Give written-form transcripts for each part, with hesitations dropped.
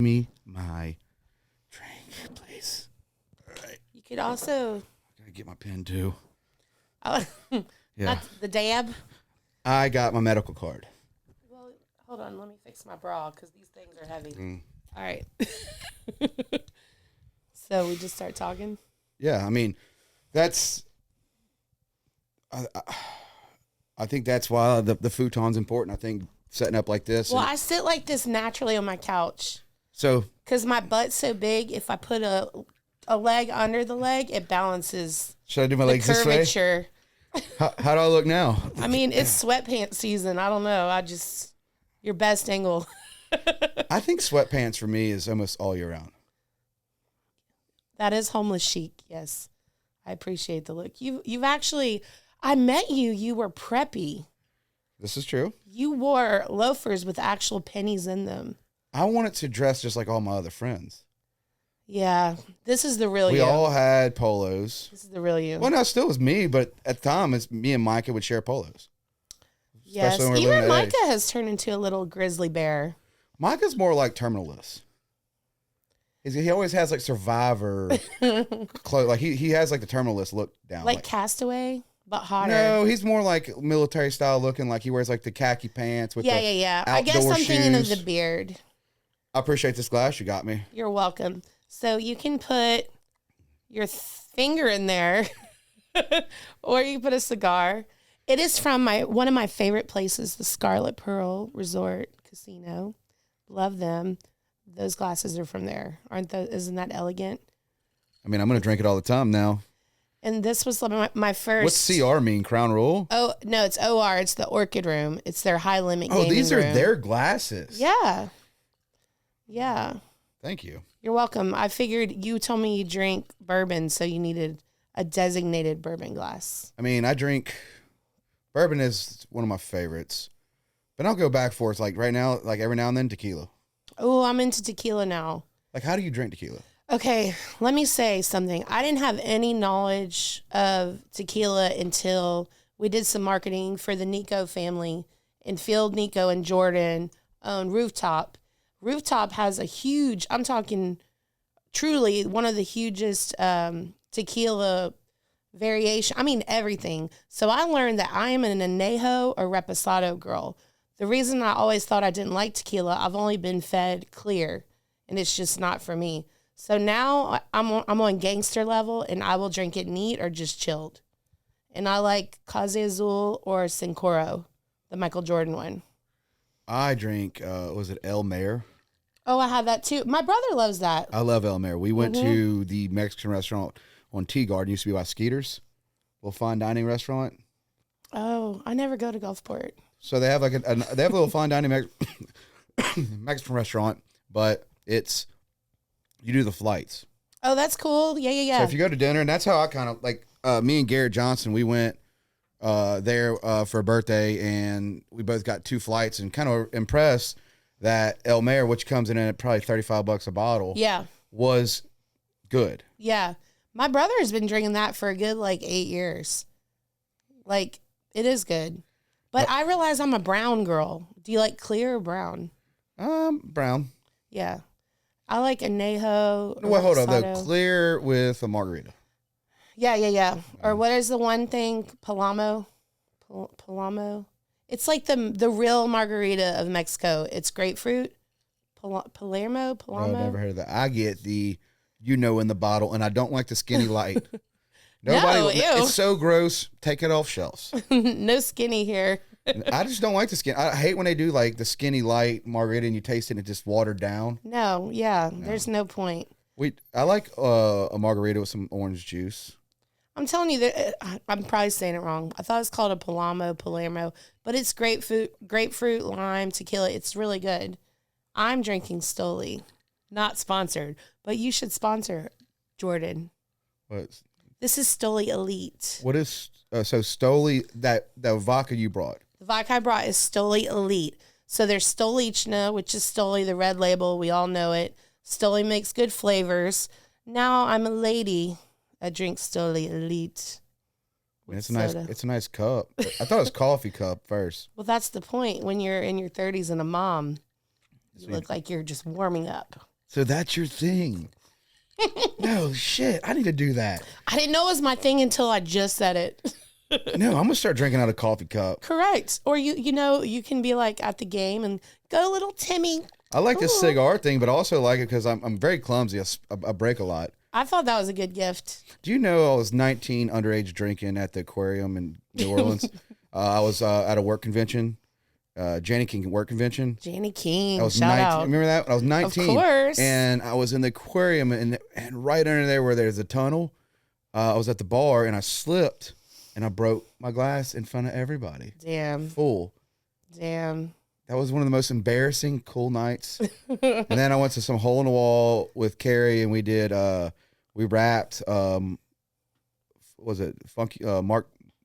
me my drink, please. All right. You could also. I gotta get my pen too. Oh, Yeah. not the dab. I got my medical card. Well, hold on. Let me fix my bra because these things are heavy. All right. So we just start talking? Yeah, I mean, that's. I think that's why the futon's important. I think setting up like this. Well, I sit like this naturally on my couch. So. Because my butt's so big, if I put a leg under the leg, it balances. Should I do my legs this way? Curvature. How do I look now? I mean, it's sweatpants season. I don't know. Your best angle. I think sweatpants for me is almost all year round. That is homeless chic. Yes. I appreciate the look. You've actually, I met you. You were preppy. This is true. You wore loafers with actual pennies in them. I wanted to dress just like all my other friends. Yeah. This is the real you. We all had polos. This is the real you. Well, no, it still was me, but at the time, it's me and Micah would share polos. Yes. Even Micah has turned into a little grizzly bear. Micah's more like Terminalist. He always has like Survivor clothes. Like he has like the Terminalist look down. Like Castaway, but hotter. No, he's more like military style looking. Like he wears like the khaki pants with yeah. I guess I'm thinking of the beard. I appreciate this glass you got me. You're welcome. So you can put your finger in there or you can put a cigar. It is from one of my favorite places, the Scarlet Pearl Resort Casino. Love them. Those glasses are from there. Isn't that elegant? I mean, I'm going to drink it all the time now. And this was my first. What's CR mean? Crown Royal? Oh, no, it's OR. It's the Orchid Room. It's their high limit gaming room. Oh, these are their glasses. Yeah. Yeah. Thank you. You're welcome. I figured you told me you drink bourbon, so you needed a designated bourbon glass. I mean, bourbon is one of my favorites, but I'll go back for it. Like right now, like every now and then, tequila. Oh, I'm into tequila now. Like, how do you drink tequila? Okay, let me say something. I didn't have any knowledge of tequila until we did some marketing for the Nico family, and Field Nico and Jourdan own Rooftop. Rooftop has I'm talking truly one of the hugest tequila variation. I mean, everything. So I learned that I am an añejo or reposado girl. The reason I always thought I didn't like tequila, I've only been fed clear, and it's just not for me. So now I'm on gangster level, and I will drink it neat or just chilled. And I like Casa Azul or Sincoro, the Michael Jordan one. I drink, was it El Mayor? Oh, I have that too. My brother loves that. I love El Mayor. We went to the Mexican restaurant on Tea Garden. Used to be by Skeeter's, little fine dining restaurant. Oh, I never go to Gulfport. So they have like they have a little fine dining Mexican restaurant, but you do the flights. Oh, that's cool. Yeah. So if you go to dinner, and that's how I kind of like me and Garrett Johnson, we went there for a birthday, and we both got 2 flights, and kind of impressed that El Mayor, which comes in at probably $35 a bottle, was good. Yeah, my brother has been drinking that for a good 8 years. Like, it is good. But I realize I'm a brown girl. Do you like clear or brown? Brown. Yeah. I like añejo. Well, hold on, though. Clear with a margarita. Yeah. Or what is the one thing? Palamo? It's like the real margarita of Mexico. It's grapefruit. Palermo? Oh, I've never heard of that. I get the, in the bottle, and I don't like the skinny light. Nobody, ew. It's so gross. Take it off shelves. No skinny here. I just don't like the skin. I hate when they do like the skinny light margarita and you taste it and it's just watered down. No, there's no point. I like a margarita with some orange juice. I'm telling you that I'm probably saying it wrong. I thought it was called a Palermo, but it's grapefruit, lime, tequila. It's really good. I'm drinking Stoli, not sponsored, but you should sponsor Jourdan. What? This is Stoli Elite. What is so Stoli? The vodka you brought. The vodka I brought is Stoli Elite. So there's Stolichna, which is Stoli, the red label. We all know it. Stoli makes good flavors. Now I'm a lady. I drink Stoli Elite. It's a nice cup. I thought it was coffee cup first. Well, that's the point. When you're in your 30s and a mom, you look like you're just warming up. So that's your thing. No, shit. I need to do that. I didn't know it was my thing until I just said it. No, I'm going to start drinking out of coffee cup. Correct. Or you can be like at the game and go little Timmy. I like this cigar thing, but I also like it because I'm very clumsy. I break a lot. I thought that was a good gift. Do you know I was 19 underage drinking at the aquarium in New Orleans? I was at a work convention, Janie King work convention. Janie King, I was shout 19. out. Remember that? I was 19. Of course. And I was in the aquarium, and right under there where there's a tunnel, I was at the bar, and I slipped, and I broke my glass in front of everybody. Damn. Full. Damn. That was one of the most embarrassing cool nights. And then I went to some hole in the wall with Carrie, and we did. We rapped. Was it Funky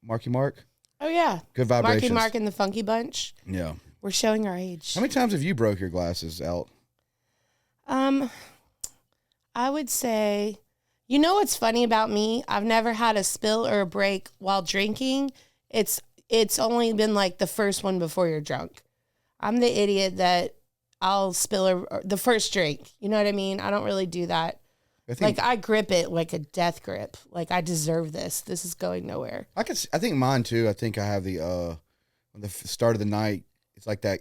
Marky Mark? Oh yeah. Good vibrations. Marky Mark and the Funky Bunch. Yeah. We're showing our age. How many times have you broke your glasses out? I would say, you know what's funny about me? I've never had a spill or a break while drinking. It's only been like the first one before you're drunk. I'm the idiot that I'll spill the first drink. You know what I mean? I don't really do that. I grip it like a death grip. Like I deserve this. This is going nowhere. I think mine too. I think I have the start of the night. It's like that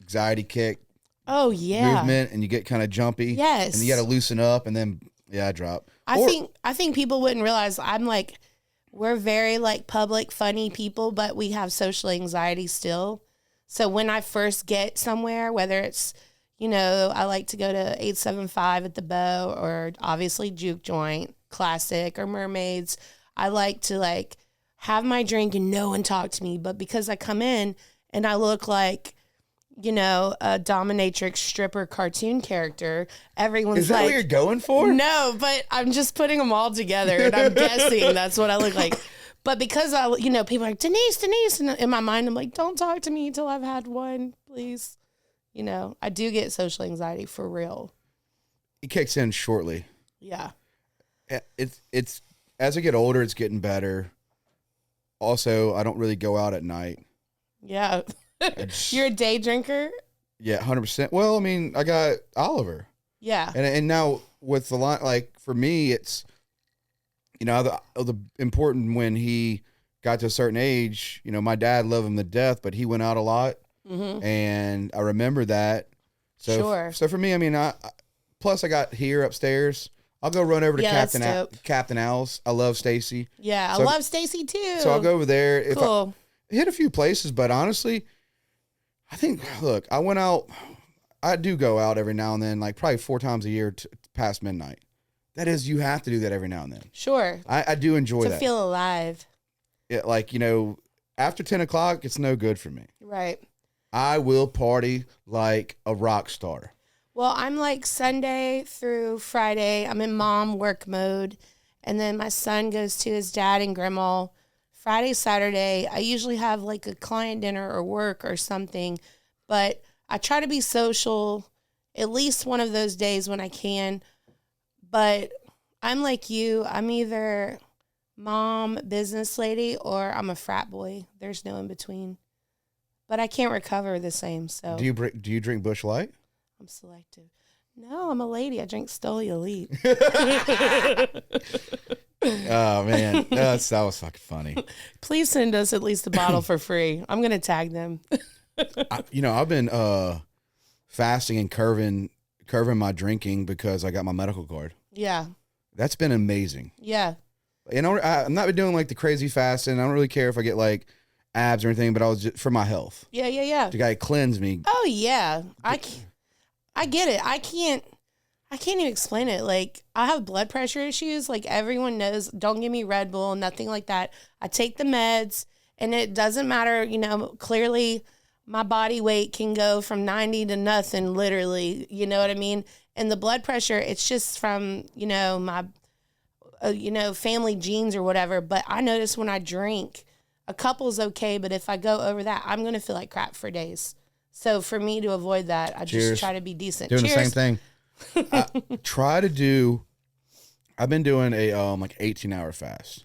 anxiety kick. Oh yeah. Movement, and you get kind of jumpy. Yes. And you got to loosen up, and then I drop. I think people wouldn't realize we're very like public, funny people, but we have social anxiety still. So when I first get somewhere, whether it's, I like to go to 875 at the Bow or obviously Juke Joint, Classic or Mermaids. I like to have my drink and no one talk to me. But because I come in and I look like, a dominatrix stripper cartoon character, everyone's Is that what you're going for? No, but I'm just putting them all together and I'm guessing that's what I look like. But because people are like, Denise, and in my mind, I'm like, don't talk to me until I've had one, please. I do get social anxiety for real. It kicks in shortly. Yeah. It's as I get older, it's getting better. Also, I don't really go out at night. Yeah. You're a day drinker? Yeah, 100%. Well, I mean, I got Oliver. Yeah. And now with the line, for me, it's, the important when he got to a certain age, my dad loved him to death, but he went out a lot. Mm-hmm. And I remember that. So, sure. So for me, I mean, plus I got here upstairs. I'll go run over to Captain Al's. I love Stacy. Yeah, I love Stacy too. So I'll go over there. Cool. I hit a few places, but honestly, I think, look, I went out. I do go out every now and then, probably 4 times a year past midnight. That is, you have to do that every now and then. Sure. I do enjoy that. To feel alive. Yeah, after 10 o'clock, it's no good for me. Right. I will party like a rock star. Well, I'm Sunday through Friday, I'm in mom work mode. And then my son goes to his dad in Grandma. Friday, Saturday, I usually have a client dinner or work or something. But I try to be social at least one of those days when I can. But I'm like you. I'm either mom, business lady, or I'm a frat boy. There's no in between. But I can't recover the same. So do you drink Busch Light? I'm selective. No, I'm a lady. I drink Stoli Elite. Oh man, that was fucking funny. Please send us at least a bottle for free. I'm gonna tag them. I've been fasting and curving my drinking because I got my medical card. Yeah, that's been amazing. Yeah, I'm not doing the crazy fasting. I don't really care if I get abs or anything, but I was just for my health. Yeah. The guy cleanse me. Oh yeah, I get it. I can't even explain it. I have blood pressure issues. Everyone knows. Don't give me Red Bull, nothing like that. I take the meds, and it doesn't matter. Clearly, my body weight can go from 90 to nothing. Literally, you know what I mean. And the blood pressure, it's just from my family genes or whatever. But I notice when I drink, a couple's okay, but if I go over that, I'm going to feel like crap for days. So for me to avoid that, I just try to be decent. Doing Cheers. the same thing. I've been doing a 18-hour fast.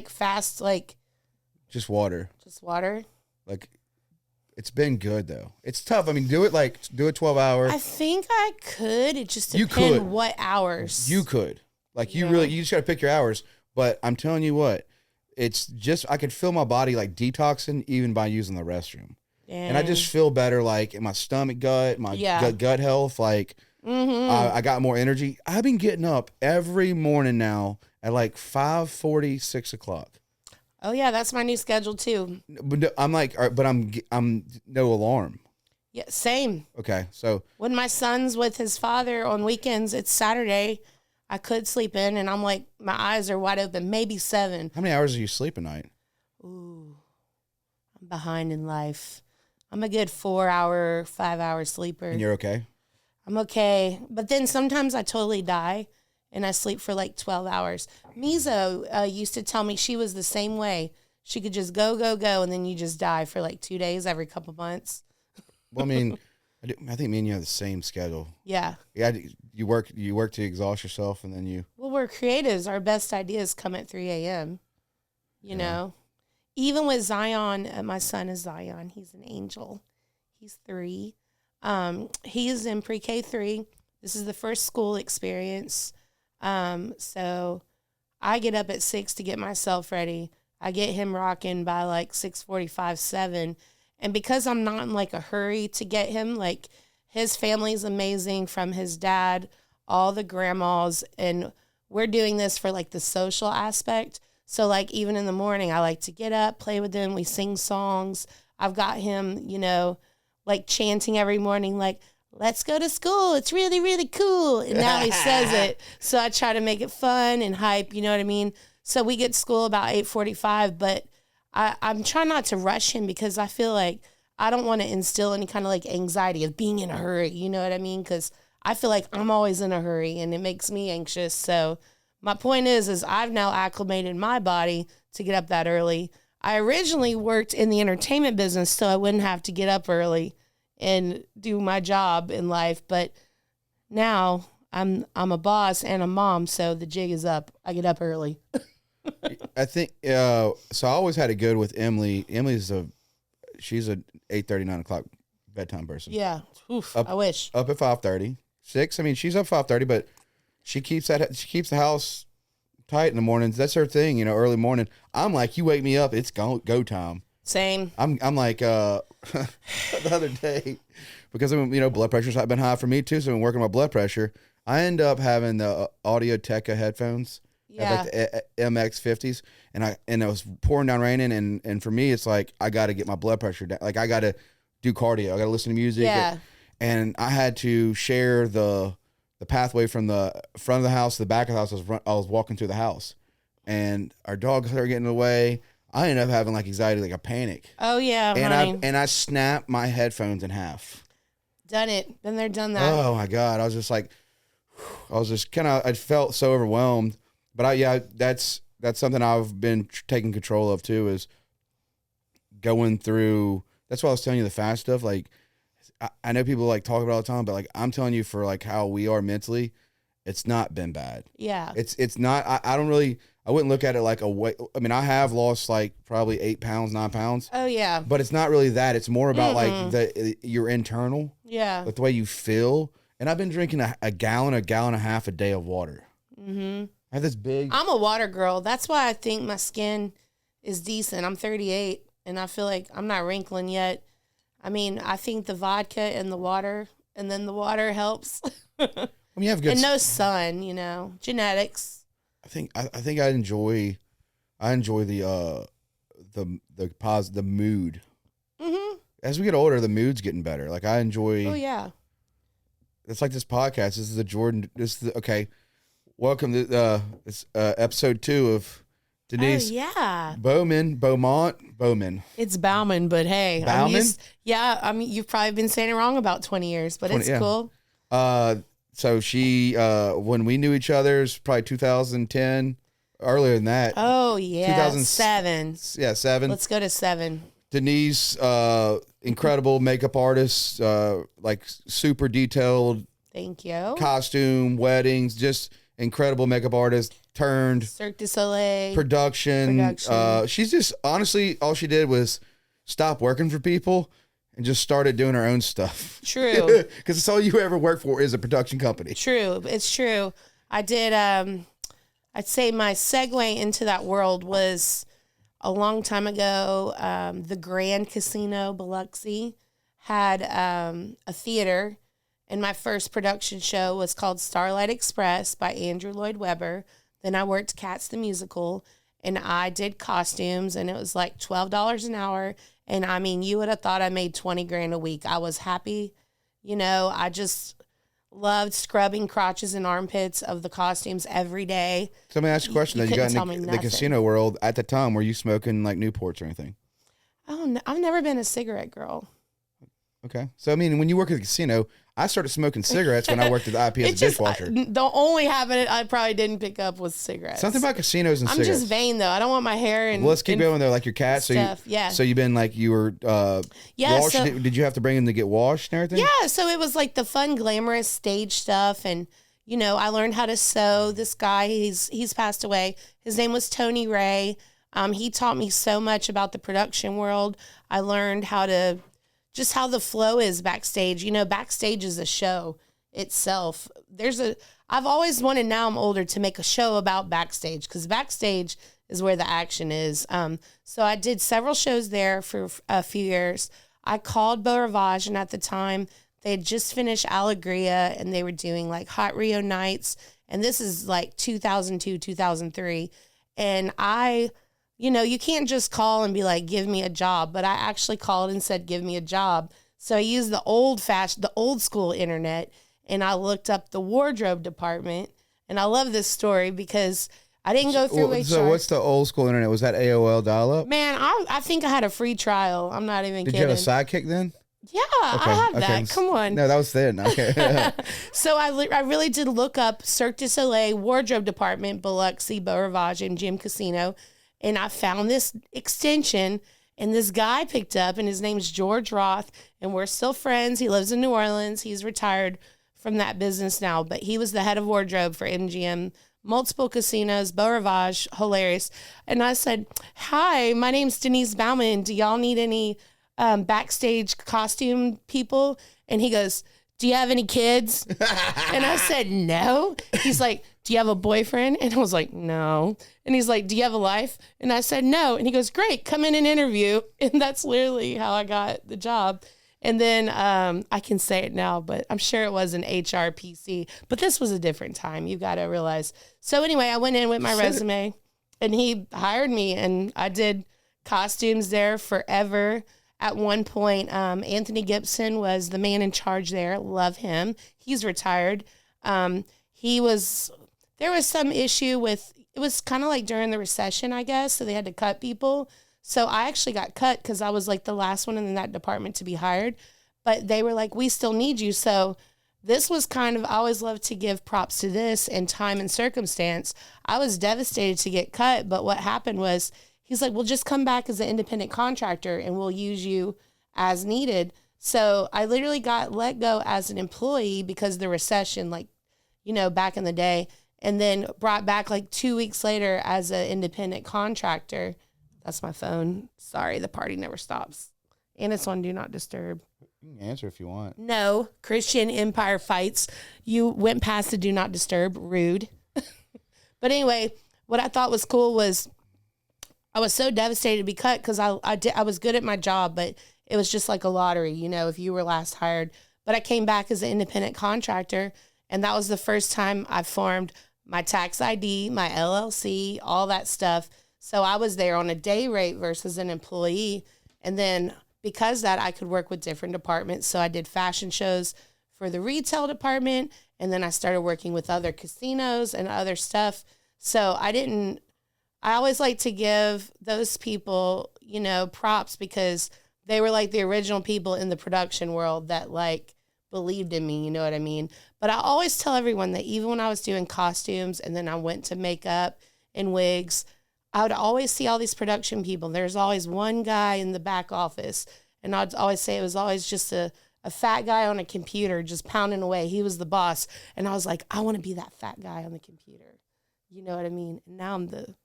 Fast, just water. Just water? It's been good though. It's tough. I mean, do it 12 hours. I think I could. It just You depends could. what hours. You could. Like you Yeah. you just got to pick your hours. But I'm telling you what, it's just I could feel my body like detoxing even by using the restroom, and I just feel better like in my stomach, my gut health. Like I got more energy. I've been getting up every morning now at like 5:40, 6 o'clock. Oh yeah, that's my new schedule too. But I'm like, but I'm no alarm. Yeah, same. Okay, so When my son's with his father on weekends, it's Saturday. I could sleep in, and I'm like, my eyes are wide open, maybe 7. how many hours do you sleep a night? Ooh, I'm behind in life. I'm a good 4-hour, 5-hour sleeper. And you're okay? I'm okay. But then sometimes I totally die, and I sleep for like 12 hours. Mizo used to tell me she was the same way. She could just go, and then you just die for like 2 days every couple months. Well, I mean, I think me and you have the same schedule. Yeah. Yeah, you work to exhaust yourself, and then you. Well, we're creatives. Our best ideas come at 3 a.m., you know? Even with Zion, my son is Zion. He's an angel. He's 3. He's in pre-K 3. This is the first school experience. So I get up at 6 to get myself ready. I get him rocking by like 6:45, 7. And because I'm not in like a hurry to get him, like his family's amazing from his dad, all the grandmas, and we're doing this for like the social aspect. So like even in the morning, I like to get up, play with him. We sing songs. I've got him, like chanting every morning, like, let's go to school. It's really, really cool. And now he says it. So I try to make it fun and hype, you know what I mean? So we get to school about 8:45, but I'm trying not to rush him because I feel like I don't want to instill any kind of like anxiety of being in a hurry. You know what I mean? Because I feel like I'm always in a hurry and it makes me anxious. So my point is I've now acclimated my body to get up that early. I originally worked in the entertainment business so I wouldn't have to get up early and do my job in life. But now I'm a boss and a mom, so the jig is up. I get up early. I think so. I always had it good with Emily. She's a 8:30, 9 o'clock bedtime person. Yeah. Oof, I wish. Up at 5:30, 6. I mean, she's up 5:30, but she keeps the house tight in the mornings. That's her thing, early morning. I'm like, you wake me up, it's go time. Same. I'm like the other day, because blood pressure's been high for me too, so I've been working my blood pressure. I end up having the Audio Technica headphones. Yeah. Like the MX50s, and it was pouring down raining, and for me it's like I got to get my blood pressure down. Like I got to do cardio. I got to listen to music. Yeah. And I had to share the pathway from the front of the house to the back of the house. I was walking through the house, and our dogs started getting in the way. I ended up having like anxiety, like a panic. Oh yeah. And I snapped my headphones in half. Done it. Been there, done that. Oh my God. I was just like, I felt so overwhelmed. But that's something I've been taking control of too, is going through. That's why I was telling you the fast stuff. Like, I know people like talk about it all the time, but like I'm telling you, for like how we are mentally, it's not been bad. Yeah. It's not. I wouldn't look at it like a weight. I mean, I have lost like probably 8 pounds, 9 pounds. Oh yeah. But it's not really that. It's more about like your internal. Yeah. Like the way you feel. And I've been drinking a gallon and a half a day of water. Mm-hmm. I have this big. I'm a water girl. That's why I think my skin is decent. I'm 38, and I feel like I'm not wrinkling yet. I mean, I think the vodka and the water, and then the water helps. I mean, you have good. And no sun, genetics. I think I enjoy the mood. Mm-hmm. As we get older, the mood's getting better. Like I enjoy. Oh yeah. It's like this podcast. This is the Jourdan. Okay. Welcome to this episode 2 of Denise Baumann. It's Baumann, but hey. Baumann? You've probably been saying it wrong about 20 years, but it's cool. So she, when we knew each other, is probably 2010, earlier than that. Oh, yeah. 2007. Yeah, 7. Let's go to 7. Denise, incredible makeup artist, like super detailed. Thank you. Costume, weddings, just incredible makeup artist turned Cirque du Soleil production. She's just honestly all she did was stop working for people and just started doing her own stuff. True. Because it's all you ever work for is a production company. True. It's true. I did, I'd say my segue into that world was a long time ago. The Grand Casino, Biloxi, had a theater, and my first production show was called Starlight Express by Andrew Lloyd Webber. Then I worked Cats the Musical, and I did costumes, and it was like $12 an hour. And I mean, you would have thought I made 20 grand a week. I was happy. You know, I just loved scrubbing crotches and armpits of the costumes every day. So let me ask you a question. You got in the casino world at the time. Were you smoking like Newports or anything? Oh, no, I've never been a cigarette girl. Okay. So, I mean, when you work at the casino, I started smoking cigarettes when I worked at the IP as a dishwasher. The only habit I probably didn't pick up was cigarettes. Something about casinos and cigarettes. I'm just vain, though. I don't want my hair and... Well, let's keep going there, like your cat. Stuff. So you've been like, you were washed. So, did you have to bring him to get washed and everything? Yeah, so it was like the fun, glamorous stage stuff. And, you know, I learned how to sew. This guy, he's passed away. His name was Tony Ray. He taught me so much about the production world. I learned how the flow is backstage. You know, backstage is a show itself. I've always wanted, now I'm older, to make a show about backstage, because backstage is where the action is. So I did several shows there for a few years. I called Beau Rivage, and at the time they had just finished Alegria, and they were doing like Hot Rio Nights. And this is like 2002, 2003. And you know, you can't just call and be like, give me a job. But I actually called and said, give me a job. So I used the old school internet, and I looked up the wardrobe department. And I love this story because I didn't go through HR. So what's the old school internet? Was that AOL dial-up? Man, I think I had a free trial. I'm not even kidding. Did you have a sidekick then? Yeah, I have that. Come on. No, that was then. Okay. So I really did look up Cirque du Soleil wardrobe department, Biloxi, Beau Rivage, and Gym Casino. And I found this extension, and this guy picked up, and his name's George Roth, and we're still friends. He lives in New Orleans. He's retired from that business now, but he was the head of wardrobe for MGM, multiple casinos, Beau Rivage, hilarious. And I said, hi, my name's Denise Baumann. Do y'all need any backstage costume people? And he goes, do you have any kids? And I said, no. He's like, do you have a boyfriend? And I was like, no. And he's like, do you have a life? And I said, no. And he goes, great, come in and interview. And that's literally how I got the job. And then I can say it now, but I'm sure it was an HRPC. But this was a different time. You got to realize. So anyway, I went in with my resume, and he hired me, and I did costumes there forever. At one point, Anthony Gibson was the man in charge there. Love him. He's retired. There was some issue with, it was kind of like during the recession, I guess. So they had to cut people. So I actually got cut because I was like the last one in that department to be hired. But they were like, we still need you. So this was kind of, I always love to give props to this and time and circumstance. I was devastated to get cut. But what happened was, he's like, well, just come back as an independent contractor and we'll use you as needed. So I literally got let go as an employee because of the recession, like, you know, back in the day, and then brought back like 2 weeks later as an independent contractor. That's my phone. Sorry, the party never stops. And it's on Do Not Disturb. You can answer if you want. No, Christian Empire fights. You went past the Do Not Disturb. Rude. But anyway, what I thought was cool was, I was so devastated to be cut because I was good at my job, but it was just like a lottery, you know, if you were last hired. But I came back as an independent contractor, and that was the first time I formed my tax ID, my LLC, all that stuff. So I was there on a day rate versus an employee. And then because that, I could work with different departments. So I did fashion shows for the retail department, and then I started working with other casinos and other stuff. So I always like to give those people, you know, props because they were like the original people in the production world that like believed in me, you know what I mean? But I always tell everyone that even when I was doing costumes and then I went to makeup and wigs, I would always see all these production people. There's always one guy in the back office, and I'd always say it was always just a fat guy on a computer just pounding away. He was the boss. And I was like, I want to be that fat guy on the computer. You know what I mean? And now I'm the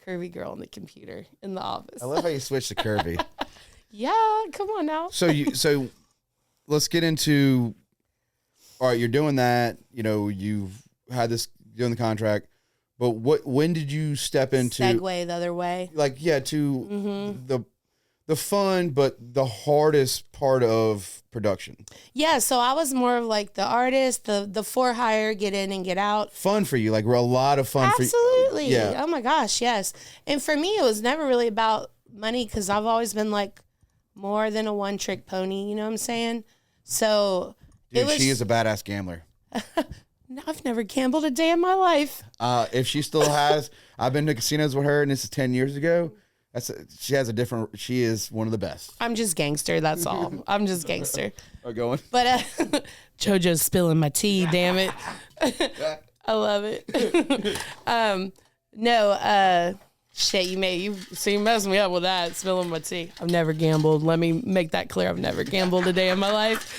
curvy girl on the computer in the office. I love how you switched to curvy. Yeah, come on now. So let's get into. All right, you're doing that. You know, you've had this doing the contract, but when did you step into segue the other way? Like, yeah, to the fun, but the hardest part of production. Yeah, so I was more of like the artist, the for hire, get in and get out. Fun for you, like a lot of fun for you. Absolutely. Yeah. Oh my gosh, yes. And for me, it was never really about money because I've always been like more than a one trick pony. You know what I'm saying? So Dude, she is a badass gambler. No, I've never gambled a day in my life. If she still has, I've been to casinos with her, and this is 10 years ago. She is one of the best. I'm just gangster. That's all. I'm just gangster. Are going? But JoJo's spilling my tea. Damn it. I love it. Shit, you messed me up with that, spilling my tea. I've never gambled. Let me make that clear. I've never gambled a day in my life.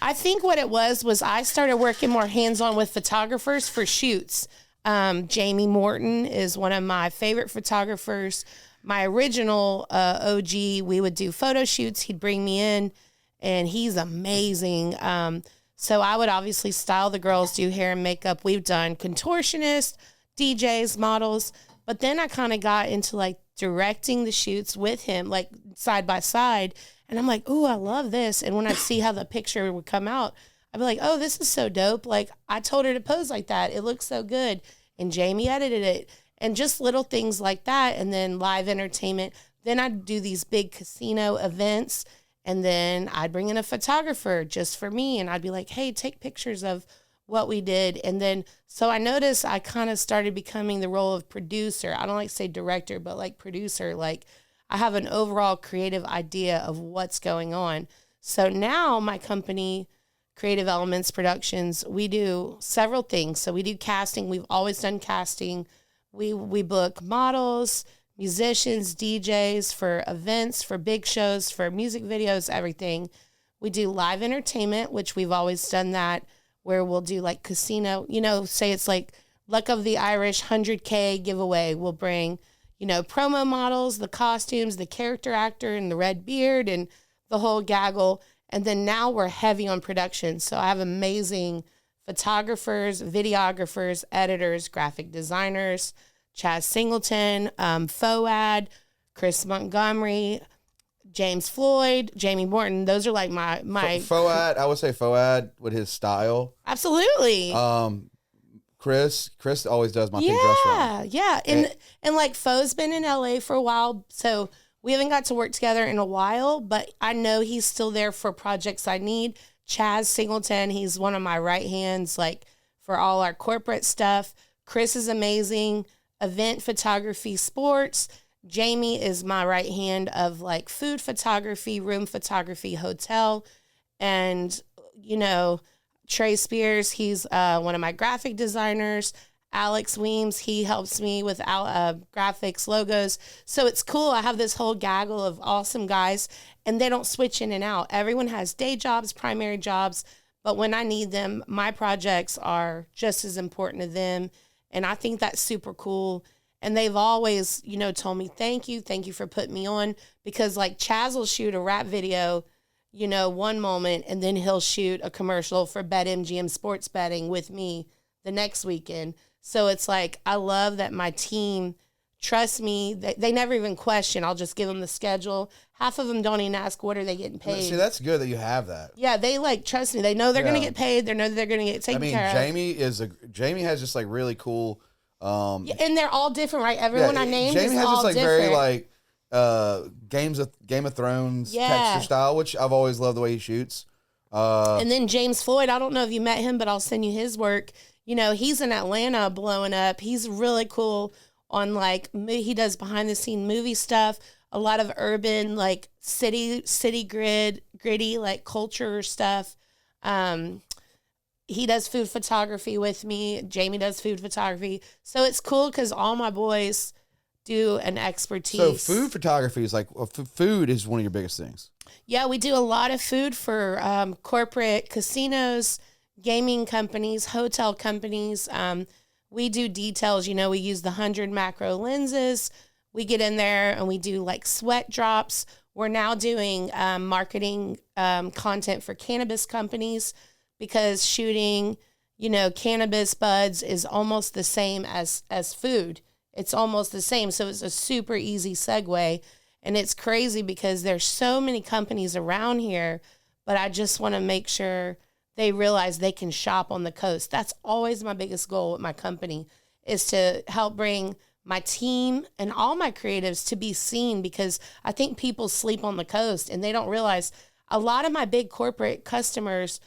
I think what it was I started working more hands-on with photographers for shoots. Jamie Morton is one of my favorite photographers. My original OG, we would do photo shoots. He'd bring me in, and he's amazing. So I would obviously style the girls, do hair and makeup. We've done contortionists, DJs, models. But then I kind of got into like directing the shoots with him, like side by side. And I'm like, ooh, I love this. And when I see how the picture would come out, I'd be like, oh, this is so dope. Like, I told her to pose like that. It looks so good. And Jamie edited it. And just little things like that. And then live entertainment. Then I'd do these big casino events. And then I'd bring in a photographer just for me. And I'd be like, hey, take pictures of what we did. And then, so I noticed I kind of started becoming the role of producer. I don't like to say director, but like producer. Like, I have an overall creative idea of what's going on. So now my company, Creative Elements Productions, we do several things. So we do casting. We've always done casting. We book models, musicians, DJs for events, for big shows, for music videos, everything. We do live entertainment, which we've always done that, where we'll do like casino, say it's like Luck of the Irish 100K giveaway. We'll bring, promo models, the costumes, the character actor and the red beard and the whole gaggle. And then now we're heavy on production. So I have amazing photographers, videographers, editors, graphic designers, Chaz Singleton, Foad, Chris Montgomery, James Floyd, Jamie Morton. Those are like my Foad. I would say Foad with his style. Absolutely. Chris always does my thing dress right. Yeah. And like Fo's been in LA for a while, so we haven't got to work together in a while, but I know he's still there for projects I need. Chaz Singleton, he's one of my right hands, like for all our corporate stuff. Chris is amazing. Event photography, sports. Jamie is my right hand of like food photography, room photography, hotel. And, Trey Spears, he's one of my graphic designers. Alex Weems, he helps me with graphics, logos. So it's cool. I have this whole gaggle of awesome guys, and they don't switch in and out. Everyone has day jobs, primary jobs, but when I need them, my projects are just as important to them. And I think that's super cool. And they've always, told me, thank you for putting me on, because like Chaz will shoot a rap video, one moment, and then he'll shoot a commercial for BetMGM sports betting with me the next weekend. So it's like, I love that my team trusts me. They never even question. I'll just give them the schedule. Half of them don't even ask, what are they getting paid? See, that's good that you have that. Yeah, they like trust me. They know they're going to get paid. They know that they're going to get taken care of. Jamie has just like really cool. And they're all different, right? Everyone I named Jamie is has all just like different. very like Game of Thrones texture style, which I've always loved the way he shoots. And then James Floyd, I don't know if you met him, but I'll send you his work. He's in Atlanta blowing up. He's really cool on like, he does behind the scene movie stuff, a lot of urban, like city gritty, like culture stuff. He does food photography with me. Jamie does food photography. So it's cool because all my boys do an expertise. So food photography is like, food is one of your biggest things. Yeah, we do a lot of food for corporate casinos, gaming companies, hotel companies. We do details. We use the 100 macro lenses. we get in there and we do like sweat drops. We're now doing marketing content for cannabis companies because shooting, cannabis buds is almost the same as food. It's almost the same. So it's a super easy segue. And it's crazy because there's so many companies around here, but I just want to make sure they realize they can shop on the coast. That's always my biggest goal with my company, is to help bring my team and all my creatives to be seen, because I think people sleep on the coast and they don't realize a lot of my big corporate customers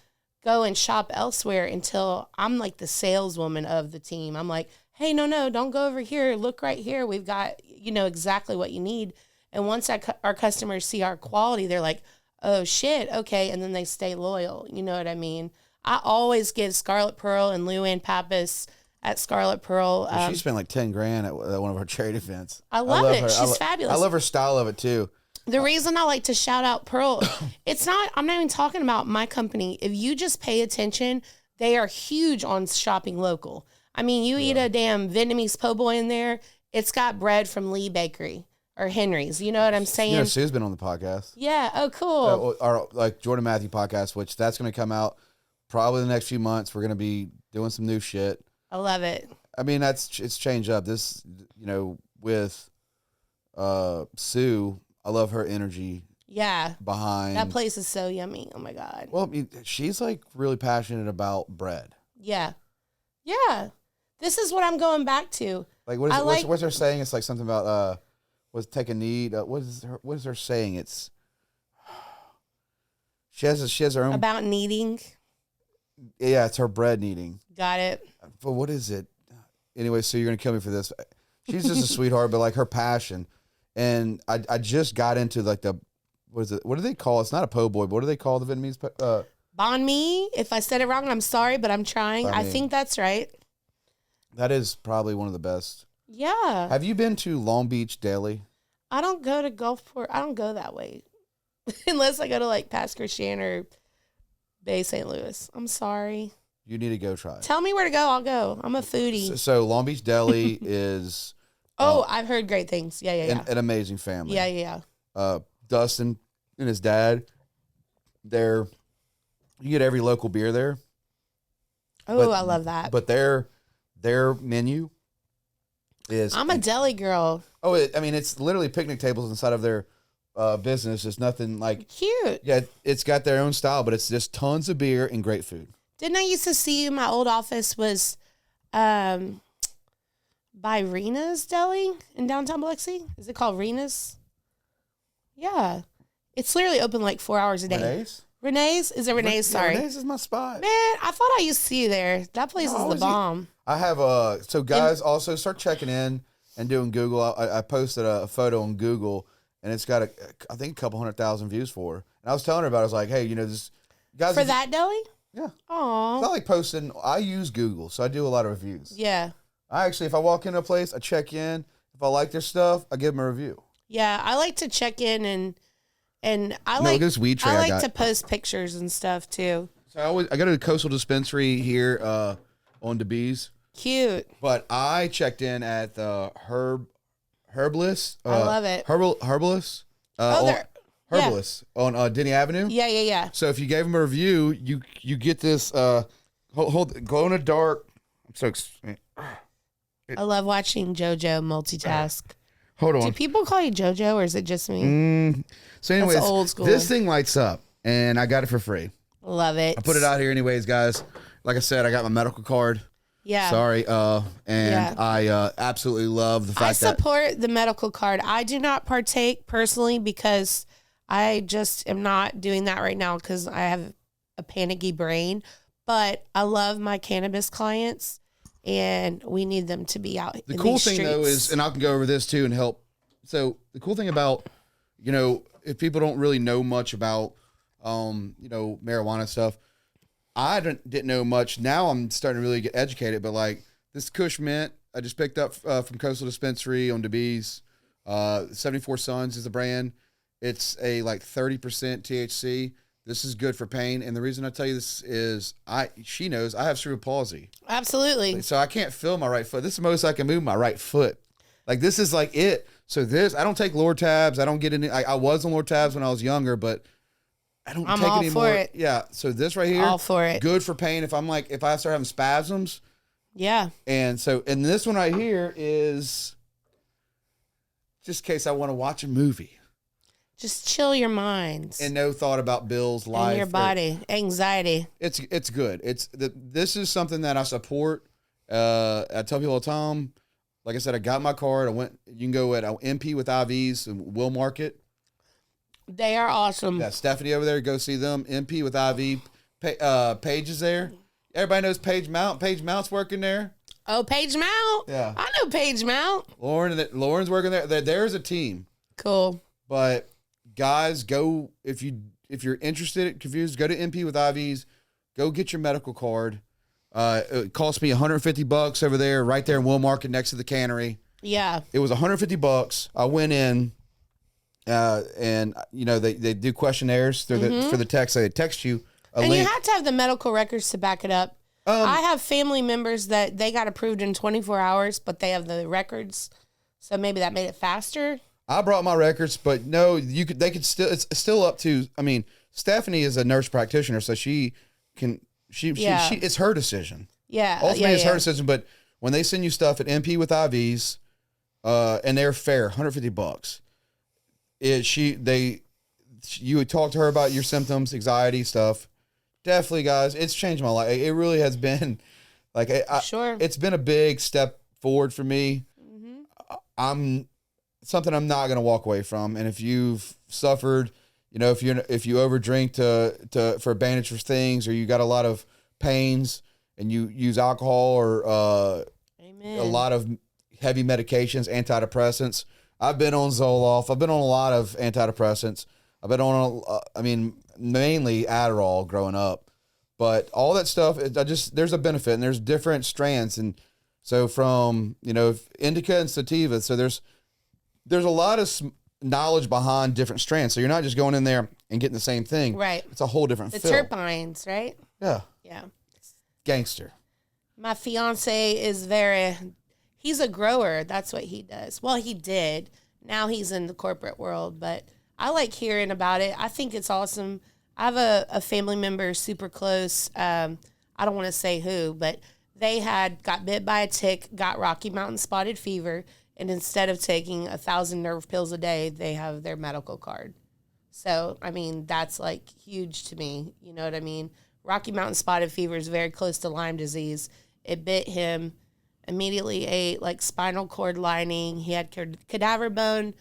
go and shop elsewhere until I'm like the saleswoman of the team. I'm like, hey, no, don't go over here. Look right here. We've got, exactly what you need. And once our customers see our quality, they're like, oh, shit, okay. And then they stay loyal. You know what I mean? I always give Scarlet Pearl and Luann Pappas at Scarlet Pearl. She spent like 10 grand at one of our charity events. I love it. She's fabulous. I love her style of it, too. The reason I like to shout out Pearl, I'm not even talking about my company. If you just pay attention, they are huge on shopping local. I mean, you eat a damn Vietnamese po' boy in there, it's got bread from Lee Bakery or Henry's. You know what I'm saying? Sue's been on the podcast. Yeah. Oh, cool. Our like Jourdan Matthew podcast, which that's going to come out probably in the next few months. We're going to be doing some new shit. I love it. I mean, it's changed up. This, with Sue, I love her energy. Yeah. Behind. That place is so yummy. Oh, my God. Well, I mean, she's like really passionate about bread. Yeah. Yeah. This is what I'm going back to. Like, what's her saying? It's like something about, take a need. What is her saying? It's, she has her own. About kneading. Yeah, it's her bread kneading. Got it. But what is it? Anyway, so you're going to kill me for this. She's just a sweetheart, but like her passion. And I just got into like what is it? What do they call it? It's not a po' boy, but what do they call the Vietnamese? Banh mi. If I said it wrong, I'm sorry, but I'm trying. I think that's right. That is probably one of the best. Yeah. Have you been to Long Beach Deli? I don't go to Gulfport. I don't go that way. Unless I go to like Pass Christian or Bay St. Louis. I'm sorry. You need to go try it. Tell me where to go. I'll go. I'm a foodie. So Long Beach Deli is... I've heard great things. Yeah. An amazing family. Yeah. Dustin and his dad, you get every local beer there. Oh, I love that. But their menu is... I'm a deli girl. Oh, it's literally picnic tables inside of their business. It's nothing like... Cute. Yeah, it's got their own style, but it's just tons of beer and great food. Didn't I used to see my old office was by Rena's Deli in downtown Biloxi? Is it called Rena's? Yeah. It's literally open like 4 hours a day. Renee's? Renee's? Is it Renee's? Sorry. Renee's is my spot. Man, I thought I used to see you there. That place is the bomb. I have so guys also start checking in and doing Google. I posted a photo on Google and it's got I think a couple 100,000 views for her. And I was telling her about it. I was like, hey, this guys. For that deli? Yeah. Aw. It's not like posting. I use Google, so I do a lot of reviews. Yeah. If I walk into a place, I check in. If I like their stuff, I give them a review. Yeah, I like to check in and I this weed tray I like to post pictures and stuff too. So I go to the coastal dispensary here on DeBees. Cute. But I checked in at the Herbalist. I love it. Herbalist. Herbalist on Denny Avenue. Yeah. So if you gave them a review, you get this glow in the dark. I'm so. I love watching JoJo multitask. Hold on. Do people call you JoJo or is it just me? So anyways, that's old school. This thing lights up and I got it for free. Love it. I put it out here anyways, guys. Like I said, I got my medical card. Yeah. Sorry. I absolutely love the fact that I support the medical card. I do not partake personally because I just am not doing that right now because I have a panicky brain. But I love my cannabis clients, and we need them to be out. The cool thing though is, and I can go over this too and help. So the cool thing about, if people don't really know much about, marijuana stuff, I didn't know much. Now I'm starting to really get educated. But like this Kush Mint, I just picked up from Coastal Dispensary on DeBees. 74 Sons is the brand. It's a like 30% THC. This is good for pain. And the reason I tell you this is she knows I have cerebral palsy. Absolutely. So I can't feel my right foot. This is the most I can move my right foot. Like this is like it. So I don't take Lortabs. I don't get any. I was on Lortabs when I was younger, but I don't I'm take all any for more. it. Yeah. So this right here, All for it. good for pain. If I start having spasms. Yeah. And this one right here is just in case I want to watch a movie. Just chill your minds. And no thought about bills, life. And your body. Anxiety. It's good. This is something that I support. I tell people all the time, like I said, I got my card. You can go at MP with IVs and Will Market. They are awesome. Yeah, Stephanie over there, go see them. MP with IV. Paige is there. Everybody knows Paige Mount. Paige Mount's working there. Oh, Paige Mount. Yeah. I know Paige Mount. Lauren's working there. There's a team. Cool. But guys, go if you're interested, confused, go to MP with IVs. Go get your medical card. It cost me $150 over there, right there in Will Market next to the cannery. Yeah. It was $150. I went in, and they do questionnaires through for the text. They text you a and link. you have to have the medical records to back it up. I have family members that they got approved in 24 hours, but they have the records, so maybe that made it faster. I brought my records, but no, they could still. It's still up to. I mean, Stephanie is a nurse practitioner, so she can. She it's her decision. Yeah, Ultimately, it's her decision. But when they send you stuff at MP with IVs, and they're fair, $150. You would talk to her about your symptoms, anxiety stuff. Definitely, guys, it's changed my life. It really has been, like, sure. It's been a big step forward for me. I'm something I'm not going to walk away from. And if you've suffered, if you overdrink for advantage for things, or you got a lot of pains and you use alcohol or Amen. A lot of heavy medications, antidepressants. I've been on Zoloft. I've been on a lot of antidepressants. I've been on, mainly Adderall growing up, but all that stuff, there's a benefit, and there's different strands. And so from, indica and sativa, so there's a lot of knowledge behind different strands. So you're not just going in there and getting the same thing. Right. It's a whole different the feel. terpenes, right? Yeah. Yeah. Gangster. My fiance is he's a grower. That's what he does. Well, he did. Now he's in the corporate world, but I like hearing about it. I think it's awesome. I have a family member super close. I don't want to say who, but they got bit by a tick, got Rocky Mountain spotted fever, and instead of taking 1,000 nerve pills a day, they have their medical card. So, I mean, that's like huge to me. You know what I mean? Rocky Mountain spotted fever is very close to Lyme disease. It bit him, immediately ate like spinal cord lining. He had cadaver bone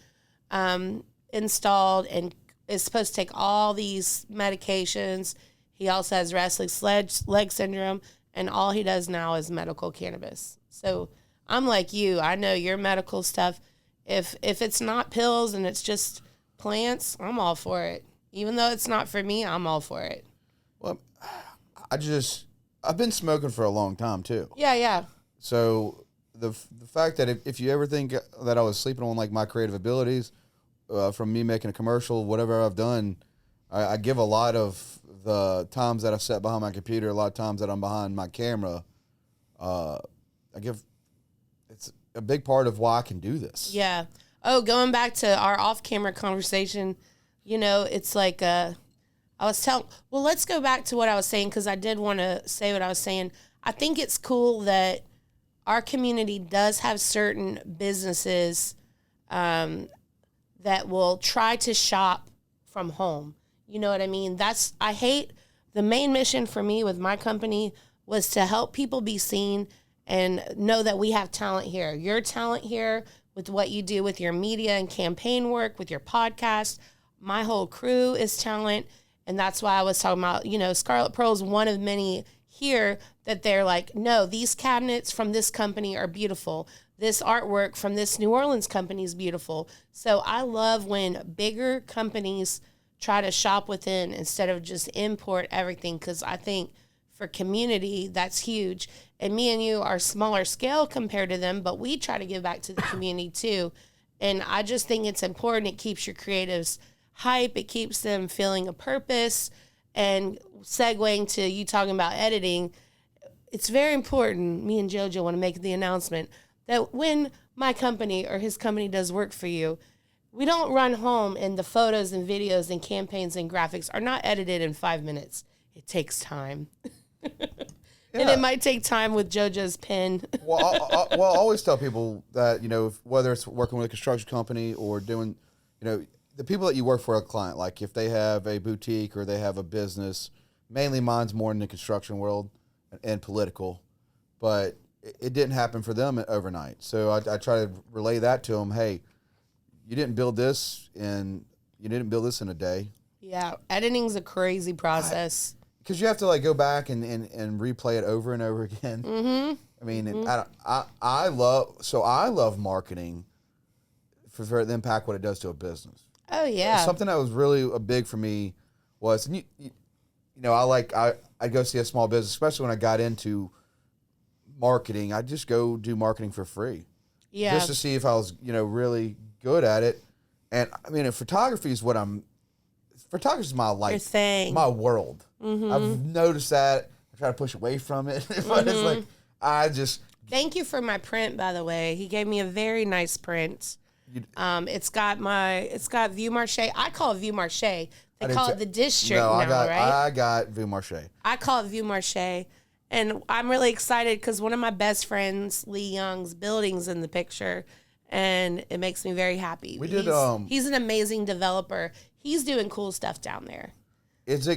installed and is supposed to take all these medications. He also has restless leg syndrome, and all he does now is medical cannabis. So I'm like you. I know your medical stuff. If it's not pills and it's just plants, I'm all for it. Even though it's not for me, I'm all for it. Well, I've been smoking for a long time too. Yeah. So the fact that if you ever think that I was sleeping on like my creative abilities, from me making a commercial, whatever I've done, I give a lot of the times that I sat behind my computer, a lot of times that I'm behind my camera, it's a big part of why I can do this. Yeah. Oh, going back to our off-camera conversation, it's like let's go back to what I was saying, because I did want to say what I was saying. I think it's cool that our community does have certain businesses that will try to shop from home. You know what I mean? The main mission for me with my company was to help people be seen and know that we have talent here. Your talent here with what you do with your media and campaign work, with your podcast. My whole crew is talent. And that's why I was talking about, Scarlet Pearl is one of many here that they're like, no, these cabinets from this company are beautiful. This artwork from this New Orleans company is beautiful. So I love when bigger companies try to shop within instead of just import everything, because I think for community, that's huge. And me and you are smaller scale compared to them, but we try to give back to the community too. And I just think it's important. It keeps your creatives hype. It keeps them feeling a purpose. And segueing to you talking about editing, it's very important. Me and JoJo want to make the announcement that when my company or his company does work for you, we don't run home and the photos and videos and campaigns and graphics are not edited in 5 minutes. It takes time. And it might take time with JoJo's pen. Well, I always tell people that, whether it's working with a construction company or doing, the people that you work for a client, like if they have a boutique or they have a business, mainly mine's more in the construction world and political, but it didn't happen for them overnight. So I try to relay that to them. Hey, you didn't build this in a day. Yeah. Editing's a crazy process. Because you have to go back and replay it over and over again. Mm-hmm. I mean, I love marketing for the impact what it does to a business. Oh yeah. Something that was really a big for me was, I go see a small business, especially when I got into marketing. I just go do marketing for free. Yeah. Just to see if I was, really good at it. And I mean, photography is photography is my life, my world. Mm-hmm. I've noticed that. I try to push away from it. But it's Thank you for my print, by the way. He gave me a very nice print. It's got Vue Marche. I call it Vue Marche. They call it the district right? I got Vue Marche. I call it Vue Marche. And I'm really excited because one of my best friends, Lee Young's building's in the picture. And it makes me very happy. He's an amazing developer. He's doing cool stuff down there. When's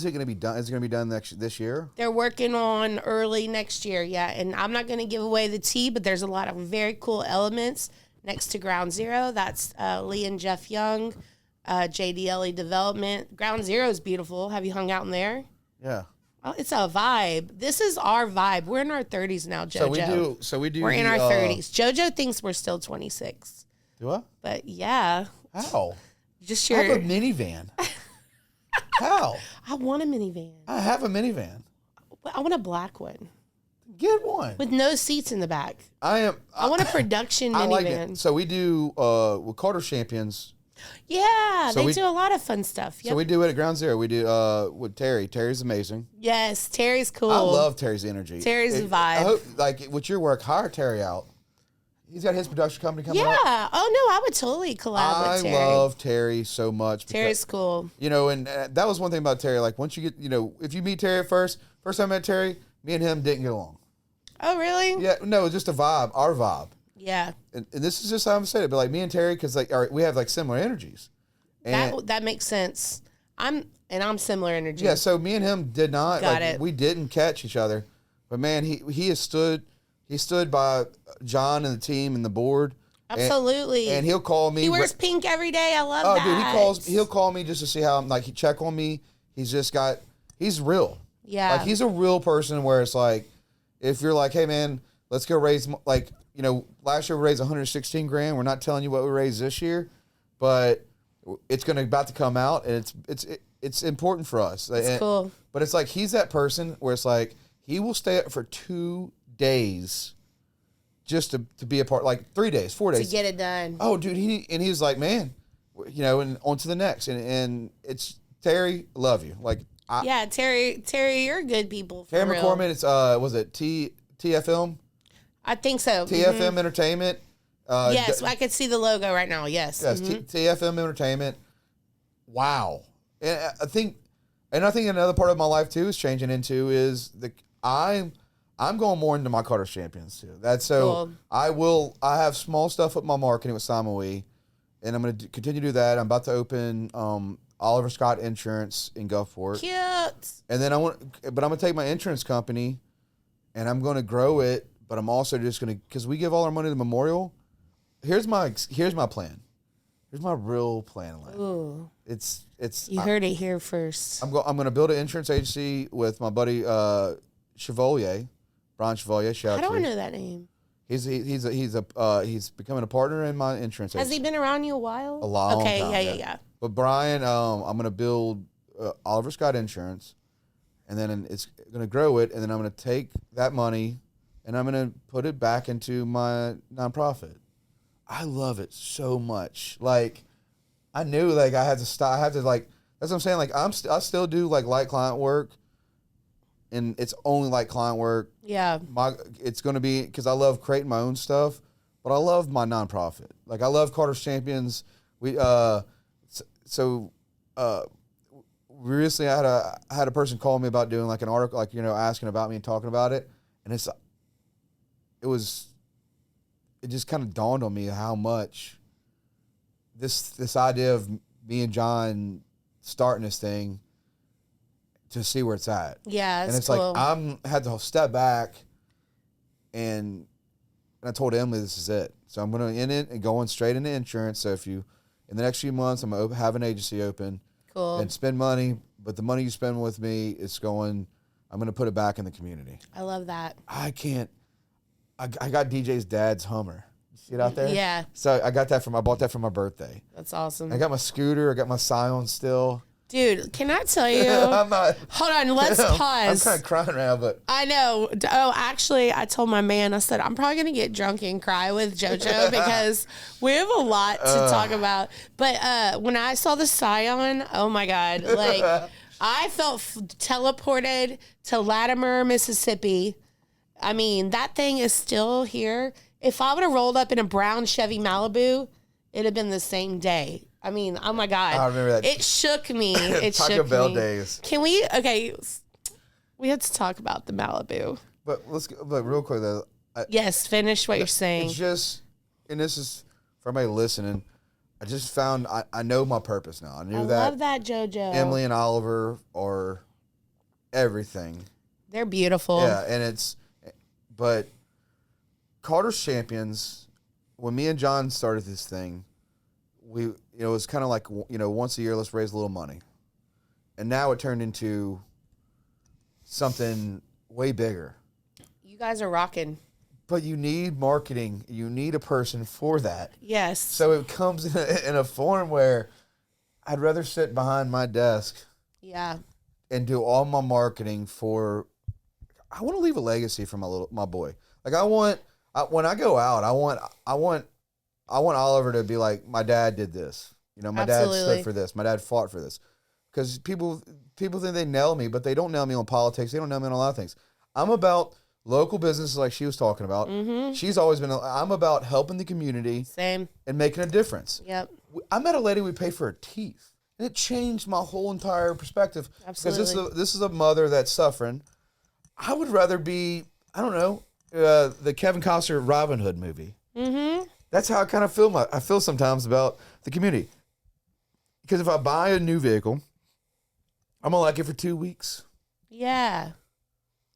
it gonna be done? Is it gonna be done this year? They're working on early next year, yeah. And I'm not gonna give away the tea, but there's a lot of very cool elements next to Ground Zero. That's Lee and Jeff Young, JDLE Development. Ground Zero is beautiful. Have you hung out in there? Yeah. Well, it's a vibe. This is our vibe. We're in our 30s now, JoJo. So we do. We're in our 30s. JoJo thinks we're still 26. Do I? But yeah. How? Just I have a minivan. How? I want a minivan. I have a minivan. I want a black one. Get one. With no seats in the back. I want a production minivan. Like it. So we do with Carter Champions. Yeah, they do a lot of fun stuff. Yep. So we do it at Ground Zero. We do with Terry. Terry's amazing. Yes, Terry's cool. I love Terry's energy. Terry's a vibe. I hope, with your work, hire Terry out. He's got his production company coming up. Yeah. Oh, no, I would totally collab with Terry. I love Terry so much. Terry's cool. And that was one thing about Terry. Once you get, if you meet Terry first time I met Terry, me and him didn't get along. Oh, really? Yeah. No, just a vibe, our vibe. Yeah. And this is just how I'm saying it. But me and Terry, because we have similar energies. And that makes sense. I'm similar energy. Yeah. So me and him did not. Got it. We didn't catch each other. But man, he stood by John and the team and the board. Absolutely. And he'll call me. He wears pink every day. I love that. Oh, dude, he'll call me just to see how I'm he check on me. He's real. Yeah. He's a real person where it's if you're hey man, let's go raise last year we raised 116 grand. We're not telling you what we raised this year, but it's about to come out and it's important for us. It's cool. But it's he's that person where it's he will stay up for 2 days just to be a part, 3 days, 4 days. To get it done. Oh, dude, he's man, and on to the next. And it's Terry, love you. Yeah, Terry, you're good people. For Terry real. McCormick, it's, was it TFM? I think so. TFM Entertainment. Yes, I could see the logo right now. Yes. Yes, TFM Entertainment. Wow. And I think another part of my life too is changing into is I'm going more into my Carter Champions too. That's so cool. I have small stuff with my marketing with Simon Wee, and I'm going to continue to do that. I'm about to open Oliver Scott Insurance in Gulfport. Cute. And then I'm going to take my insurance company and I'm going to grow it, but I'm also just going to, because we give all our money to Memorial. Here's my plan. Here's my real plan in life. Ooh. It's You heard it here first. I'm going to build an insurance agency with my buddy Chevalier, Brian Chevalier. Shout out to How do I know that name? He's becoming a partner in my insurance agency. Has he been around you a while? A long time. Okay, yeah. But Brian, I'm going to build Oliver Scott Insurance, and then it's going to grow it, and then I'm going to take that money, and I'm going to put it back into my nonprofit. I love it so much. I knew I had to stop. I had to that's what I'm saying. I still do light client work, and it's only light client work. Yeah. It's going to be because I love creating my own stuff, but but I love my nonprofit. Like I love Carter's Champions. We recently I had a person call me about doing like an article, like, you know, asking about me and talking about it, and it just kind of dawned on me how much this idea of me and John starting this thing to see where it's at. Yeah, and it's cool. like had to step back, and I told Emily this is it. So I'm going to end it and going straight into insurance. So if you in the next few months, I'm going to have an agency open. Cool. And spend money, but the money you spend with me is going. I'm going to put it back in the community. I love that. I can't. I got DJ's dad's Hummer. You see it out there? Yeah. So I bought that for my birthday. That's awesome. I got my scooter. I got my Scion still. Dude, can I tell you? I'm not. Hold on, let's pause. I'm kind of crying now, but I know. Oh, actually, I told my man, I said, I'm probably going to get drunk and cry with JoJo because we have a lot to talk about. But when I saw the Scion, oh my God. Like, I felt teleported to Latimer, Mississippi. I mean, that thing is still here. If I would have rolled up in a brown Chevy Malibu, it'd have been the same day. I mean, oh my God. I remember that. It shook me. It Taco shook Bell me. days. Can we, okay, we had to talk about the Malibu. But real quick though. Yes, finish what you're saying. It's just, and this is for everybody listening. I just found I know my purpose now. I knew love that, JoJo. Emily and Oliver are everything. They're beautiful. Yeah, but Carter's Champions, when me and John started this thing, it was kind of like, you know, once a year, let's raise a little money. And now it turned into something way bigger. You guys are rocking. But you need marketing. You need a person for that. Yes. So it comes in a form where I'd rather sit behind my desk. Yeah. And do all my marketing for. I want to leave a legacy for my boy. Like when I go out, I want Oliver to be like, my dad did this. You know, my dad stood for this. My dad fought for this. Because people think they nail me, but they don't nail me on politics. They don't nail me on a lot of things. I'm about local businesses like she was talking about. Mm-hmm. She's always been, I'm about helping the community. Same. And making a difference. Yep. I met a lady we paid for her teeth. And it changed my whole entire perspective. Absolutely. Because this is a mother that's suffering. I would rather be, I don't know, the Kevin Costner Robin Hood movie. Mm-hmm. That's how I kind of feel. I feel sometimes about the community. Because if I buy a new vehicle, I'm gonna like it for 2 weeks. Yeah.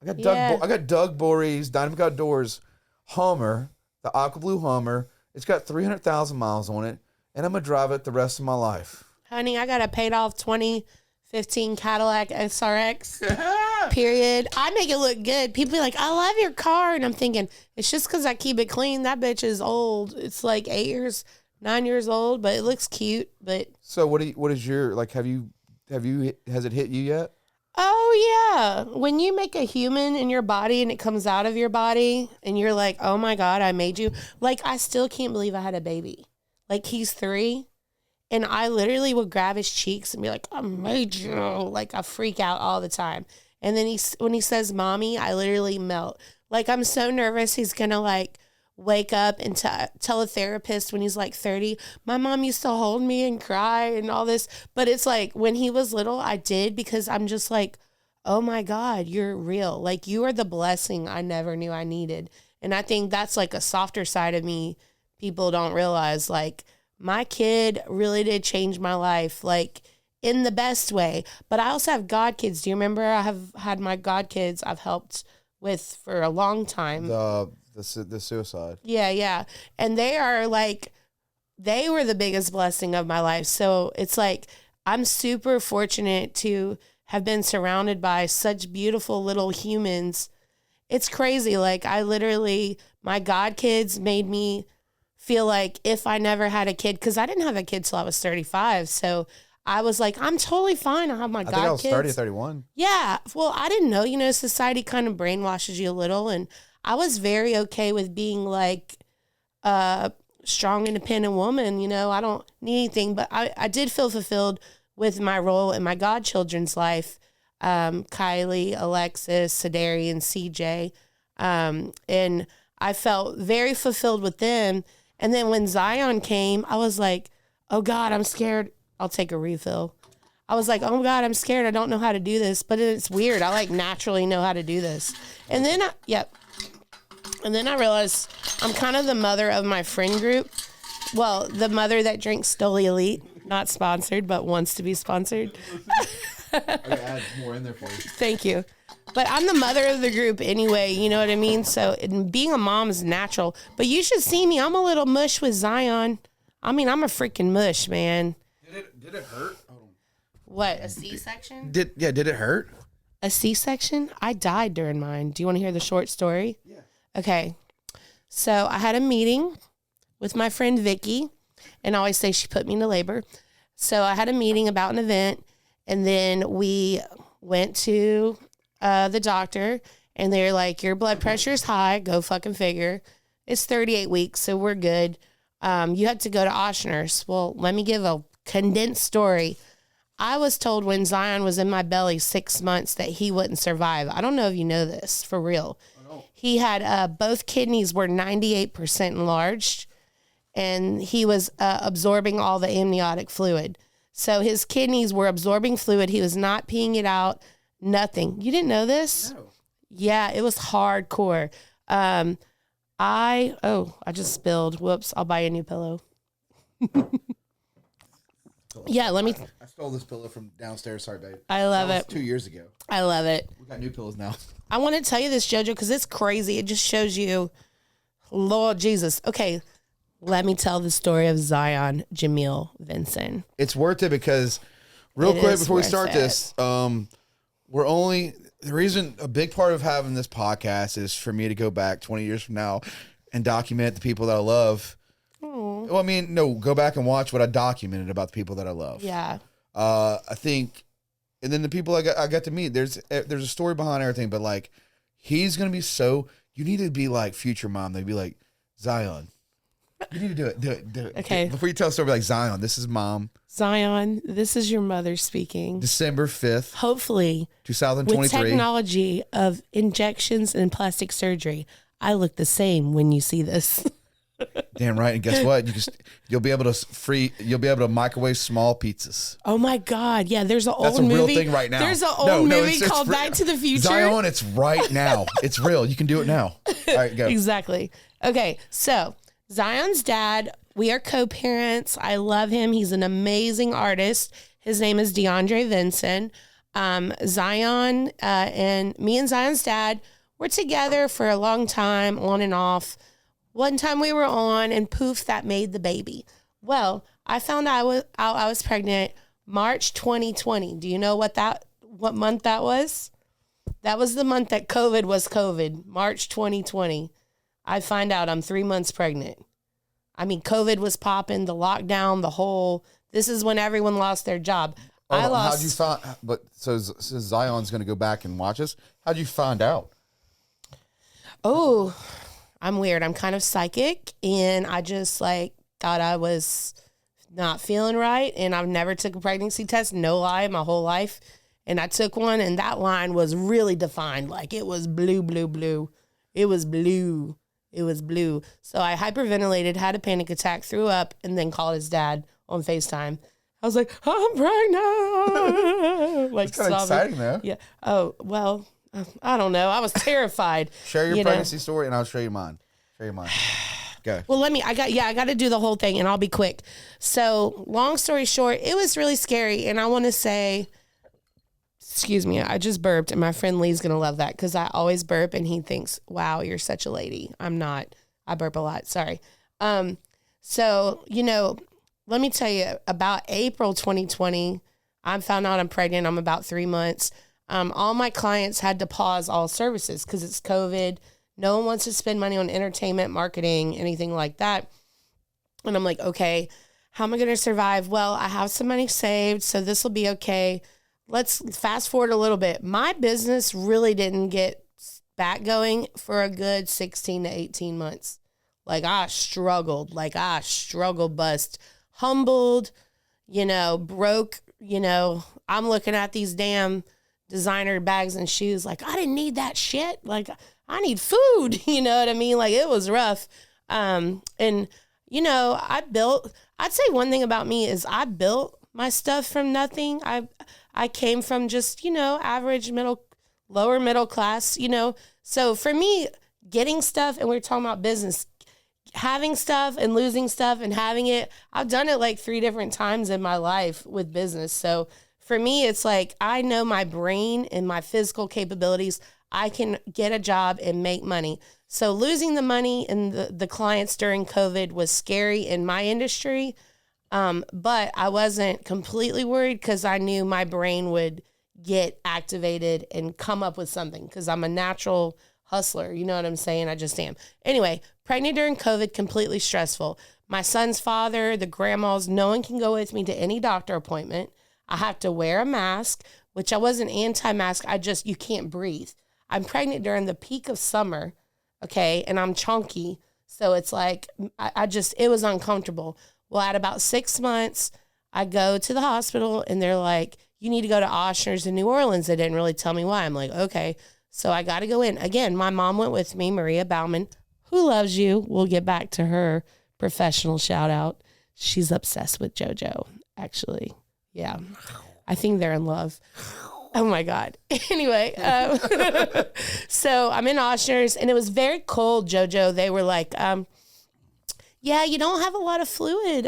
I got Doug Borey's Dynamic Outdoors Hummer, the Aqua Blue Hummer. It's got 300,000 miles on it, and I'm gonna drive it the rest of my life. Honey, I got a paid off 2015 Cadillac SRX. Period. I make it look good. People be like, I love your car. And I'm thinking, it's just because I keep it clean. That bitch is old. It's like 9 years old, but it looks cute. But so what is your, like, has it hit you yet? Oh, yeah. When you make a human in your body and it comes out of your body and you're like, oh my God, I made you. Like, I still can't believe I had a baby. Like, he's 3. And I literally would grab his cheeks and be like, I made you. Like, I freak out all the time. And then when he says mommy, I literally melt. Like, I'm so nervous he's going to, like, wake up and tell a therapist when he's like 30, my mom used to hold me and cry and all this. But it's like when he was little, I did, because I'm just like, oh my God, you're real. Like, you are the blessing I never knew I needed. And I think that's like a softer side of me people don't realize. Like, my kid really did change my life, like, in the best way. But I also have god kids. Do you remember I have had my god kids I've helped with for a long time? The suicide. Yeah. And they are like, they were the biggest blessing of my life. So it's like, I'm super fortunate to have been surrounded by such beautiful little humans. It's crazy. Like, I literally, my god kids made me feel like if I never had a kid, because I didn't have a kid till I was 35. So I was like, I'm totally fine. I have my god kids. I think I was 30 or 31. Yeah. Well, I didn't know, society kind of brainwashes you a little. And I was very okay with being like a strong, independent woman. I don't need anything, but I did feel fulfilled with my role in my godchildren's life. Kylie, Alexis, Sadari, and CJ. And I felt very fulfilled with them. And then when Zion came, I was like, oh God, I'm scared. I'll take a refill. I was like, oh God, I'm scared. I don't know how to do this, but it's weird. I like naturally know how to do this. And then, And then I realized I'm kind of the mother of my friend group. Well, the mother that drinks Stoli Elite, not sponsored, but wants to be sponsored. I gotta add more in there for you. Thank you. But I'm the mother of the group anyway, you know what I mean? So being a mom is natural. But you should see me. I'm a little mush with Zion. I mean, I'm a freaking mush, man. Did it hurt? What, a C-section? Did it hurt? A C-section? I died during mine. Do you want to hear the short story? Yeah. Okay. So I had a meeting with my friend Vicky, and I always say she put me into labor. So I had a meeting about an event, and then we went to the doctor, and they're like, your blood pressure is high. Go fucking figure. It's 38 weeks, so we're good. You have to go to Ochsner's. Well, let me give a condensed story. I was told when Zion was in my belly 6 months that he wouldn't survive. I don't know if you know this, for real. He had both kidneys were 98% enlarged, and he was absorbing all the amniotic fluid. So his kidneys were absorbing fluid. He was not peeing it out, nothing. You didn't know this? No. Yeah, it was hardcore. I just spilled. Whoops, I'll buy you a new pillow. Yeah, let me. I stole this pillow from downstairs. Sorry, babe. I love it. 2 years ago. I love it. We got new pillows now. I want to tell you this, JoJo, because it's crazy. It just shows you, Lord Jesus. Okay, let me tell the story of Zion Jamil Vinson. It's worth it because, real quick before we start this, we're only the reason a big part of having this podcast is for me to go back 20 years from now and document the people that I love. Well, I mean, no, go back and watch what I documented about the people that I love. Yeah. I think, and then the people I got to meet, there's a story behind everything, but like, he's going to be so, you need to be like future mom. They'd be like, Zion, you need to do it. Okay. Before you tell a story, be like, Zion, this is mom. Zion, this is your mother speaking. December 5th. Hopefully, 2023. with technology of injections and plastic surgery, I look the same when you see this. Damn right, and guess what? You'll be able to microwave small pizzas. Oh my God! Yeah, there's an That's old movie. a real thing right now. There's an old movie called it's Back to the Future. Zion, it's right now. It's real. You can do it now. All right, go. Exactly. Okay, so Zion's dad. We are co-parents. I love him. He's an amazing artist. His name is DeAndre Vinson. Zion and me and Zion's dad were together for a long time, on and off. One time we were on, and poof, that made the baby. Well, I found I was pregnant March 2020. Do you know what month that was? That was the month that COVID was COVID, March 2020. I find out I'm 3 months pregnant. I mean, COVID was popping, the lockdown, this is when everyone lost their job. How'd you find, so Zion's going to go back and watch us. How'd you find out? Oh, I'm weird. I'm kind of psychic, and I just thought I was not feeling right, and I've never took a pregnancy test, no lie, my whole life. And I took one, and that line was really defined. Like, it was blue, blue, blue. It was blue. It was blue. So I hyperventilated, had a panic attack, threw up, and then called his dad on FaceTime. I was like, I'm pregnant. Like, it's kind of exciting, though. Yeah. Oh, well, I don't know. I was terrified. Share your pregnancy story, and I'll show you mine. Go. Well, I got to do the whole thing, and I'll be quick. So, long story short, it was really scary, and I want to say, excuse me, I just burped, and my friend Lee's going to love that, because I always burp, and he thinks, wow, you're such a lady. I'm not. I burp a lot. Sorry. So, let me tell you, about April 2020, I found out I'm pregnant. I'm about 3 months. All my clients had to pause all services because it's COVID. No one wants to spend money on entertainment, marketing, anything like that. And I'm like, okay, how am I going to survive? Well, I have some money saved, so this will be okay. Let's fast forward a little bit. My business really didn't get back going for a good 16 to 18 months. I struggled, bust, humbled, broke, I'm looking at these damn designer bags and shoes. Like, I didn't need that shit. Like, I need food. You know what I mean? Like, it was rough. And, you know, I'd say one thing about me is I built my stuff from nothing. I came from just, you know, average lower middle class, you know. So for me, getting stuff, and we're talking about business, having stuff and losing stuff and having it, I've done it like 3 different times in my life with business. So for me, it's like, I know my brain and my physical capabilities. I can get a job and make money. So losing the money and the clients during COVID was scary in my industry. But I wasn't completely worried because I knew my brain would get activated and come up with something because I'm a natural hustler. You know what I'm saying? I just am. Anyway, pregnant during COVID, completely stressful. My son's father, the grandmas, no one can go with me to any doctor appointment. I have to wear a mask, which I wasn't anti-mask. You can't breathe. I'm pregnant during the peak of summer, okay, and I'm chunky. So it's like, it was uncomfortable. Well, at about 6 months, I go to the hospital and they're like, you need to go to Ochsner's in New Orleans. They didn't really tell me why. I'm like, okay. So I got to go in. Again, my mom went with me, Maria Baumann, who loves you. We'll get back to her professional shout out. She's obsessed with JoJo, actually. Yeah. I think they're in love. Oh my God. Anyway, so I'm in Ochsner's and it was very cold, JoJo. They were like, yeah, you don't have a lot of fluid.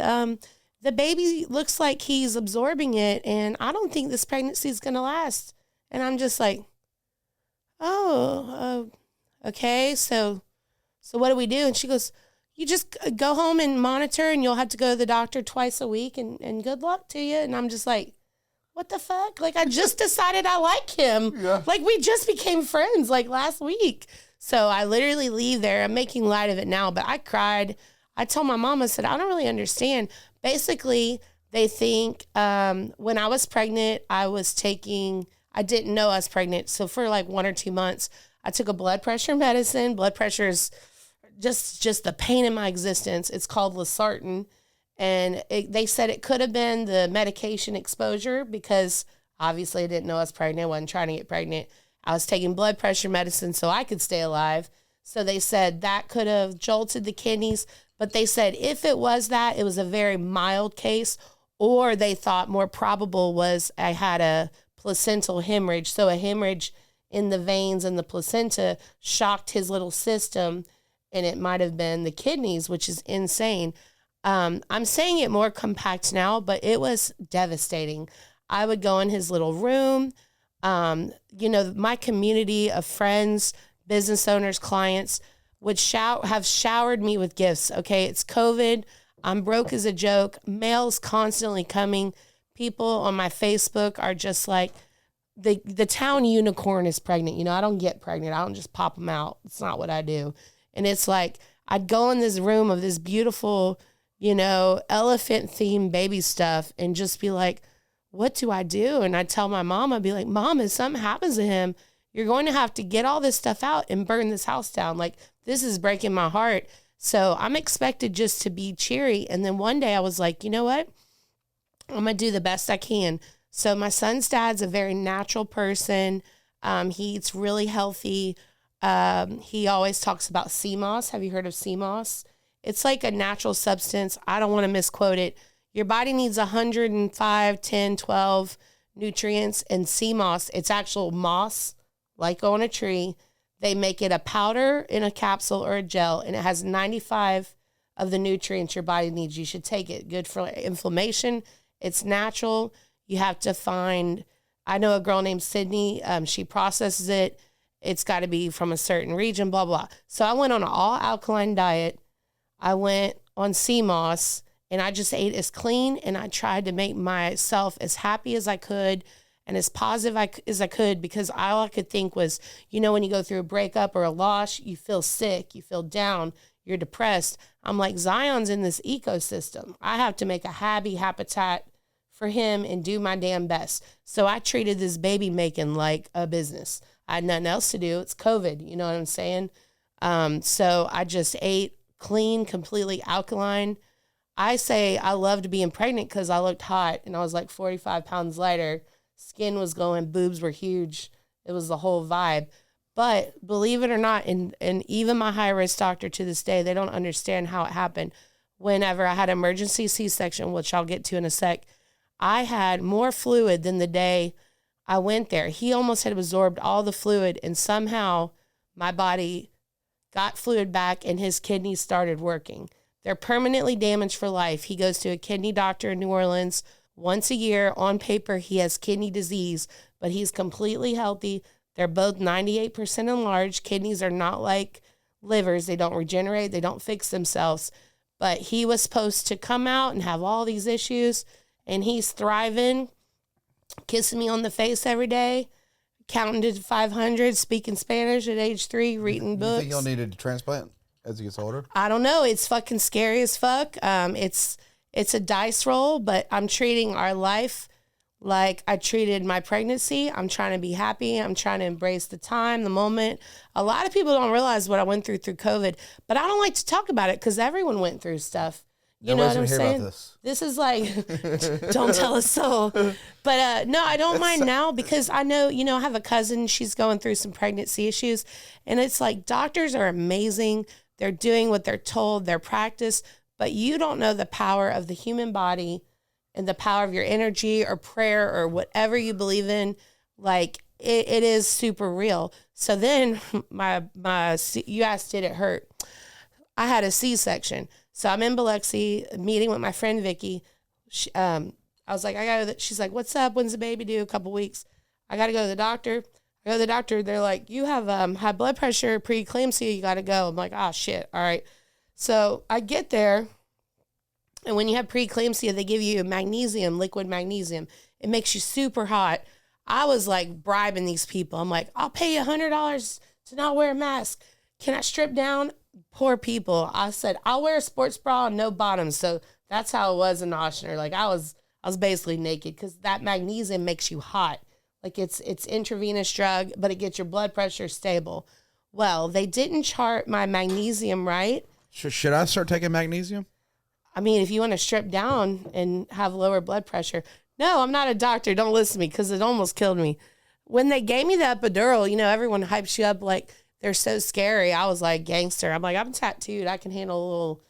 The baby looks like he's absorbing it, and I don't think this pregnancy is going to last. And I'm just like, okay. So what do we do? And she goes, you just go home and monitor, and you'll have to go to the doctor twice a week, and good luck to you. And I'm just like, what the fuck? Like, I just decided I like him. Yeah. Like, we just became friends, like, last week. So I literally leave there. I'm making light of it now, but I cried. I told my mom, I said, I don't really understand. Basically, they think when I was pregnant, I didn't know I was pregnant. So for like 1 or 2 months, I took a blood pressure medicine. Blood pressure is just the pain in my existence. It's called Losartan. And they said it could have been the medication exposure because obviously I didn't know I was pregnant. I wasn't trying to get pregnant. I was taking blood pressure medicine so I could stay alive. So they said that could have jolted the kidneys. But they said if it was that, it was a very mild case, or they thought more probable was I had a placental hemorrhage. So a hemorrhage in the veins and the placenta shocked his little system, and it might have been the kidneys, which is insane. I'm saying it more compact now, but it was devastating. I would go in his little room. My community of friends, business owners, clients would have showered me with gifts. Okay, it's COVID. I'm broke as a joke. Mail's constantly coming. People on my Facebook are just like, the town unicorn is pregnant. I don't get pregnant. I don't just pop them out. It's not what I do. And it's like, I'd go in this room of this beautiful, elephant themed baby stuff and just be like, what do I do? And I'd tell my mom, I'd be like, Mom, if something happens to him, you're going to have to get all this stuff out and burn this house down. Like, this is breaking my heart. So I'm expected just to be cheery. And then one day I was like, you know what? I'm going to do the best I can. So my son's dad's a very natural person. He eats really healthy. He always talks about sea moss. Have you heard of sea moss? It's like a natural substance. I don't want to misquote it. Your body needs 105, 10, 12 nutrients. And sea moss, it's actual moss, like on a tree. They make it a powder in a capsule or a gel, and it has 95 of the nutrients your body needs. You should take it. Good for inflammation. It's natural. You have to I know a girl named Sydney. She processes it. It's got to be from a certain region, blah, blah. So I went on an all alkaline diet. I went on sea moss, and I just ate as clean, and I tried to make myself as happy as I could and as positive as I could, because all I could think was, when you go through a breakup or a loss, you feel sick, you feel down, you're depressed. I'm like, Zion's in this ecosystem. I have to make a happy habitat for him and do my damn best. So I treated this baby making like a business. I had nothing else to do. It's COVID. You know what I'm saying? So I just ate clean, completely alkaline. I say I loved being pregnant because I looked hot and I was like 45 pounds lighter. skin was glowing, boobs were huge. It was the whole vibe. But believe it or not, and even my high-risk doctor to this day, they don't understand how it happened. Whenever I had emergency C-section, which I'll get to in a sec, I had more fluid than the day I went there. He almost had absorbed all the fluid, and somehow my body got fluid back and his kidneys started working. They're permanently damaged for life. He goes to a kidney doctor in New Orleans once a year. On paper, he has kidney disease, but he's completely healthy. They're both 98% enlarged. Kidneys are not like livers. They don't regenerate. They don't fix themselves. But he was supposed to come out and have all these issues, and he's thriving, kissing me on the face every day, counting to 500, speaking Spanish at age 3, reading books. You think you'll need a transplant as he gets older? I don't know. It's fucking scary as fuck. It's a dice roll, but I'm treating our life like I treated my pregnancy. I'm trying to be happy. I'm trying to embrace the time, the moment. A lot of people don't realize what I went through COVID, but I don't like to talk about it because everyone went through stuff. You know what I'm saying? This is like, don't tell a soul. But no, I don't mind now because I know, I have a cousin. She's going through some pregnancy issues. And it's like doctors are amazing. They're doing what they're told, their practice. But you don't know the power of the human body and the power of your energy or prayer or whatever you believe in. Like, it is super real. So then you asked, did it hurt? I had a C-section. So I'm in Biloxi, meeting with my friend Vicky. I was like, she's like, what's up? When's the baby due? A couple weeks. I got to go to the doctor. I go to the doctor. They're like, you have high blood pressure, preeclampsia. You got to go. I'm like, oh, shit. All right. So I get there. And when you have preeclampsia, they give you magnesium, liquid magnesium. It makes you super hot. I was like bribing these people. I'm like, I'll pay you $100 to not wear a mask. Can I strip down? Poor people. I said, I'll wear a sports bra and no bottoms. So that's how it was in Oshner. Like I was basically naked because that magnesium makes you hot. Like it's intravenous drug, but it gets your blood pressure stable. Well, they didn't chart my magnesium right. Should I start taking magnesium? I mean, if you want to strip down and have lower blood pressure. No, I'm not a doctor. Don't listen to me because it almost killed me. When they gave me the epidural, everyone hypes you up like they're so scary. I was like gangster. I'm like, I'm tattooed. I can handle a little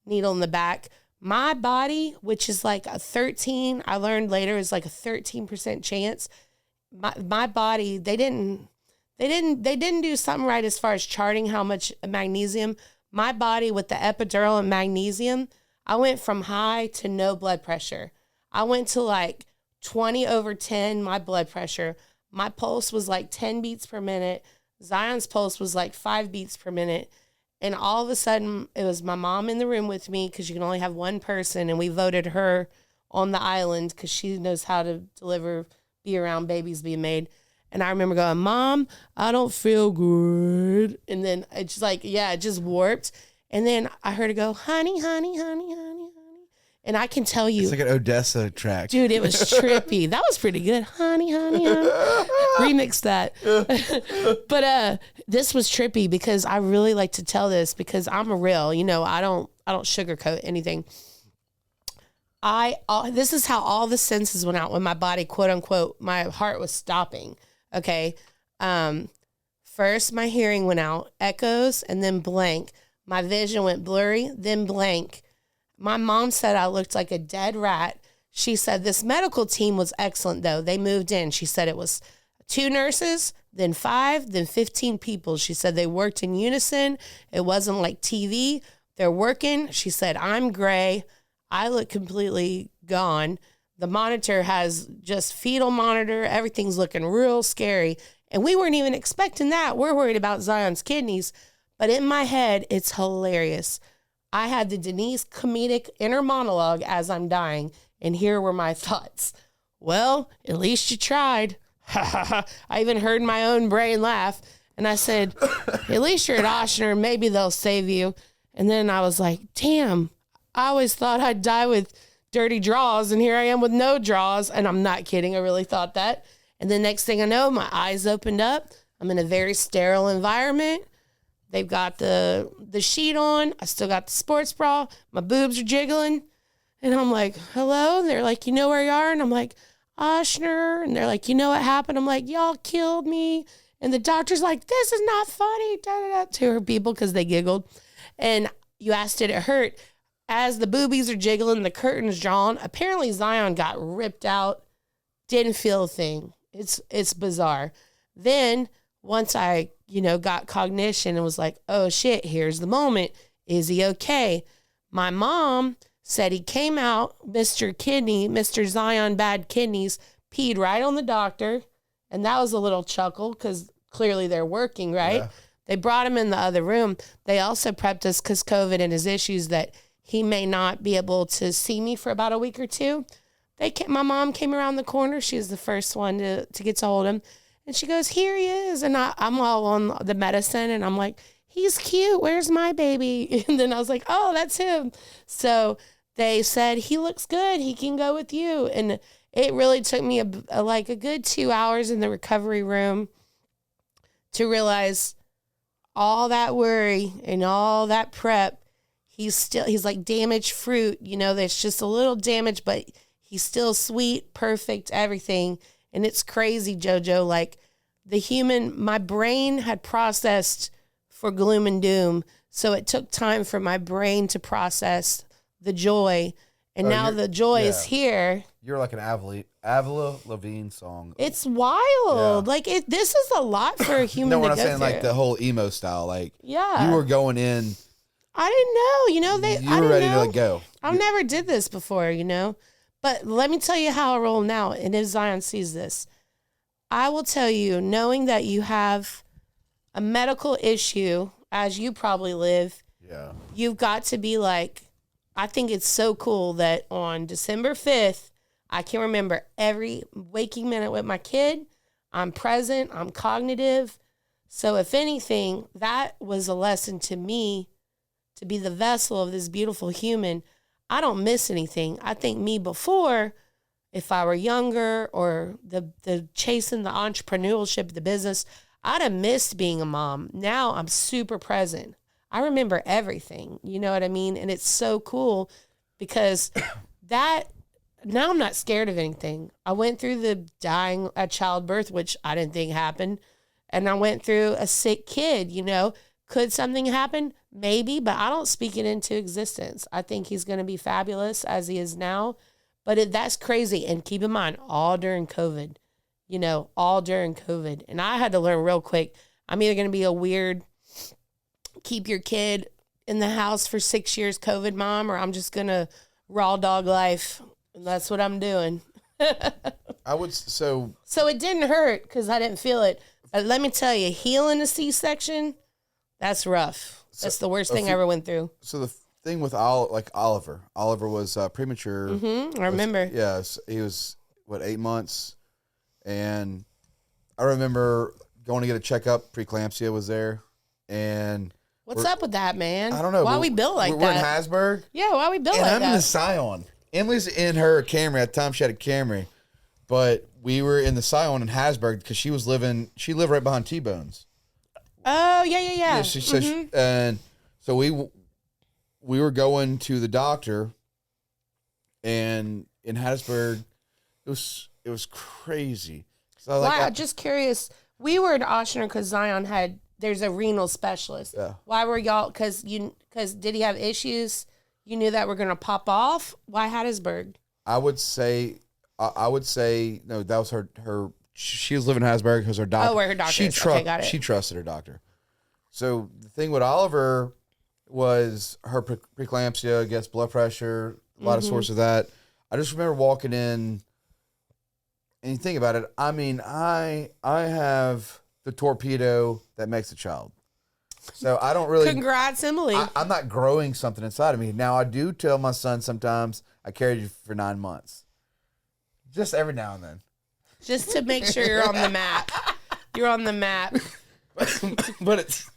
needle in the back. My body, which is like a 13, I learned later is like a 13% chance. My body, they didn't do something right as far as charting how much magnesium. My body with the epidural and magnesium, I went from high to no blood pressure. I went to like 20/10, my blood pressure. My pulse was like 10 beats per minute. Zion's pulse was like 5 beats per minute. And all of a sudden, it was my mom in the room with me because you can only have one person. And we voted her on the island because she knows how to be around babies being made. And I remember going, Mom, I don't feel good. And then it's like, it just warped. And then I heard her go, honey, honey, honey, honey, honey. And I can tell you. It's like an Odessa track. Dude, it was trippy. That was pretty good. Honey, honey, honey. Remix that. But this was trippy because I really like to tell this because I'm a real, I don't sugarcoat anything. This is how all the senses went out when my body, quote unquote, my heart was stopping. Okay. First, my hearing went out, echoes, and then blank. My vision went blurry, then blank. My mom said I looked like a dead rat. She said this medical team was excellent, though. They moved in. She said it was 2 nurses, then 5, then 15 people. She said they worked in unison. It wasn't like TV. They're working. She said, I'm gray. I look completely gone. The monitor has just fetal monitor. Everything's looking real scary. And we weren't even expecting that. We're worried about Zion's kidneys. But in my head, it's hilarious. I had the Denise comedic inner monologue as I'm dying. And here were my thoughts. Well, at least you tried. I even heard my own brain laugh. And I said, at least you're at Oshner. Maybe they'll save you. And then I was like, damn, I always thought I'd die with dirty draws. And here I am with no draws. And I'm not kidding. I really thought that. And the next thing I know, my eyes opened up. I'm in a very sterile environment. They've got the sheet on. I still got the sports bra. My boobs are jiggling. And I'm like, hello? And they're like, you know where you are? And I'm like, Oshner. And they're like, you know what happened? I'm like, y'all killed me. And the doctor's like, this is not funny, da, da, da, to her people because they giggled. And you asked, did it hurt? As the boobies are jiggling, the curtain's drawn. Apparently Zion got ripped out. Didn't feel a thing. It's bizarre. Then once I, got cognition and was like, oh shit, here's the moment. Is he okay? My mom said he came out, Mr. Zion Bad Kidneys, peed right on the doctor. And that was a little chuckle because clearly they're working, right? Yeah. They brought him in the other room. They also prepped us because COVID and his issues that he may not be able to see me for about a week or two. My mom came around the corner. She was the first one to get to hold him. And she goes, here he is. And I'm all on the medicine. And I'm like, he's cute. Where's my baby? And then I was like, oh, that's him. So they said, he looks good. He can go with you. And it really took me a good 2 hours in the recovery room to realize all that worry and all that prep. He's like damaged fruit. There's just a little damage, but he's still sweet, perfect, everything. And it's crazy, JoJo. Like my brain had processed for gloom and doom. So it took time for my brain to process the joy. And now the joy is here. You're like an Avril Lavigne song. It's wild. Yeah. Like this is a lot for a human to go through. No, what I'm saying, like the whole emo style. Like, you were going in. I didn't know. You were ready to go. I never did this before, But let me tell you how I roll now. And if Zion sees this, I will tell you, knowing that you have a medical issue, as you probably live, you've got to be like, I think it's so cool that on December 5th, I can remember every waking minute with my kid. I'm present. I'm cognitive. So if anything, that was a lesson to me to be the vessel of this beautiful human. I don't miss anything. I think me before, if I were younger or the chasing the entrepreneurship, the business, I'd have missed being a mom. Now I'm super present. I remember everything. You know what I mean? And it's so cool because now I'm not scared of anything. I went through the dying at childbirth, which I didn't think happened. And I went through a sick kid, Could something happen? Maybe, but I don't speak it into existence. I think he's going to be fabulous as he is now. But that's crazy. And keep in mind, all during COVID, all during COVID. And I had to learn real quick. I'm either going to be a weird, keep your kid in the house for 6 years COVID mom, or I'm just going to raw dog life. And that's what I'm doing. So it didn't hurt because I didn't feel it. Let me tell you, healing a C-section, that's rough. That's the worst thing I ever went through. So the thing with Oliver was premature. Mm-hmm, I remember. Yes, he was 8 months, and I remember going to get a checkup. Preeclampsia was there, and what's up with that, man? I don't know. Why we built like that? We're in Hasburg. Yeah, why we built like that? And I'm in the Scion. Emily's in her Camry. At the time, she had a Camry, but we were in the Scion in Hasburg because she lived right behind T-Bones. Oh, yeah. And so we were going to the doctor, and in Hattiesburg, it was crazy. So wow, just curious. We were in Oshner because Zion there's a renal specialist. Yeah. Why were y'all? Because did he have issues? You knew that were going to pop off. Why Hattiesburg? I would say no. That was her. She was living in Hattiesburg because her doctor. Oh, where her doctor is. Okay, got it. She trusted her doctor. So the thing with Oliver was her preeclampsia, I guess blood pressure, a lot of sources of that. I just remember walking in, and you think about it. I mean, I have the torpedo that makes a child. So I don't really. Congrats, Emily. I'm not growing something inside of me. Now I do tell my son sometimes I carried you for 9 months, just every now and then, just to make sure you're on the map. You're on the map. But it's.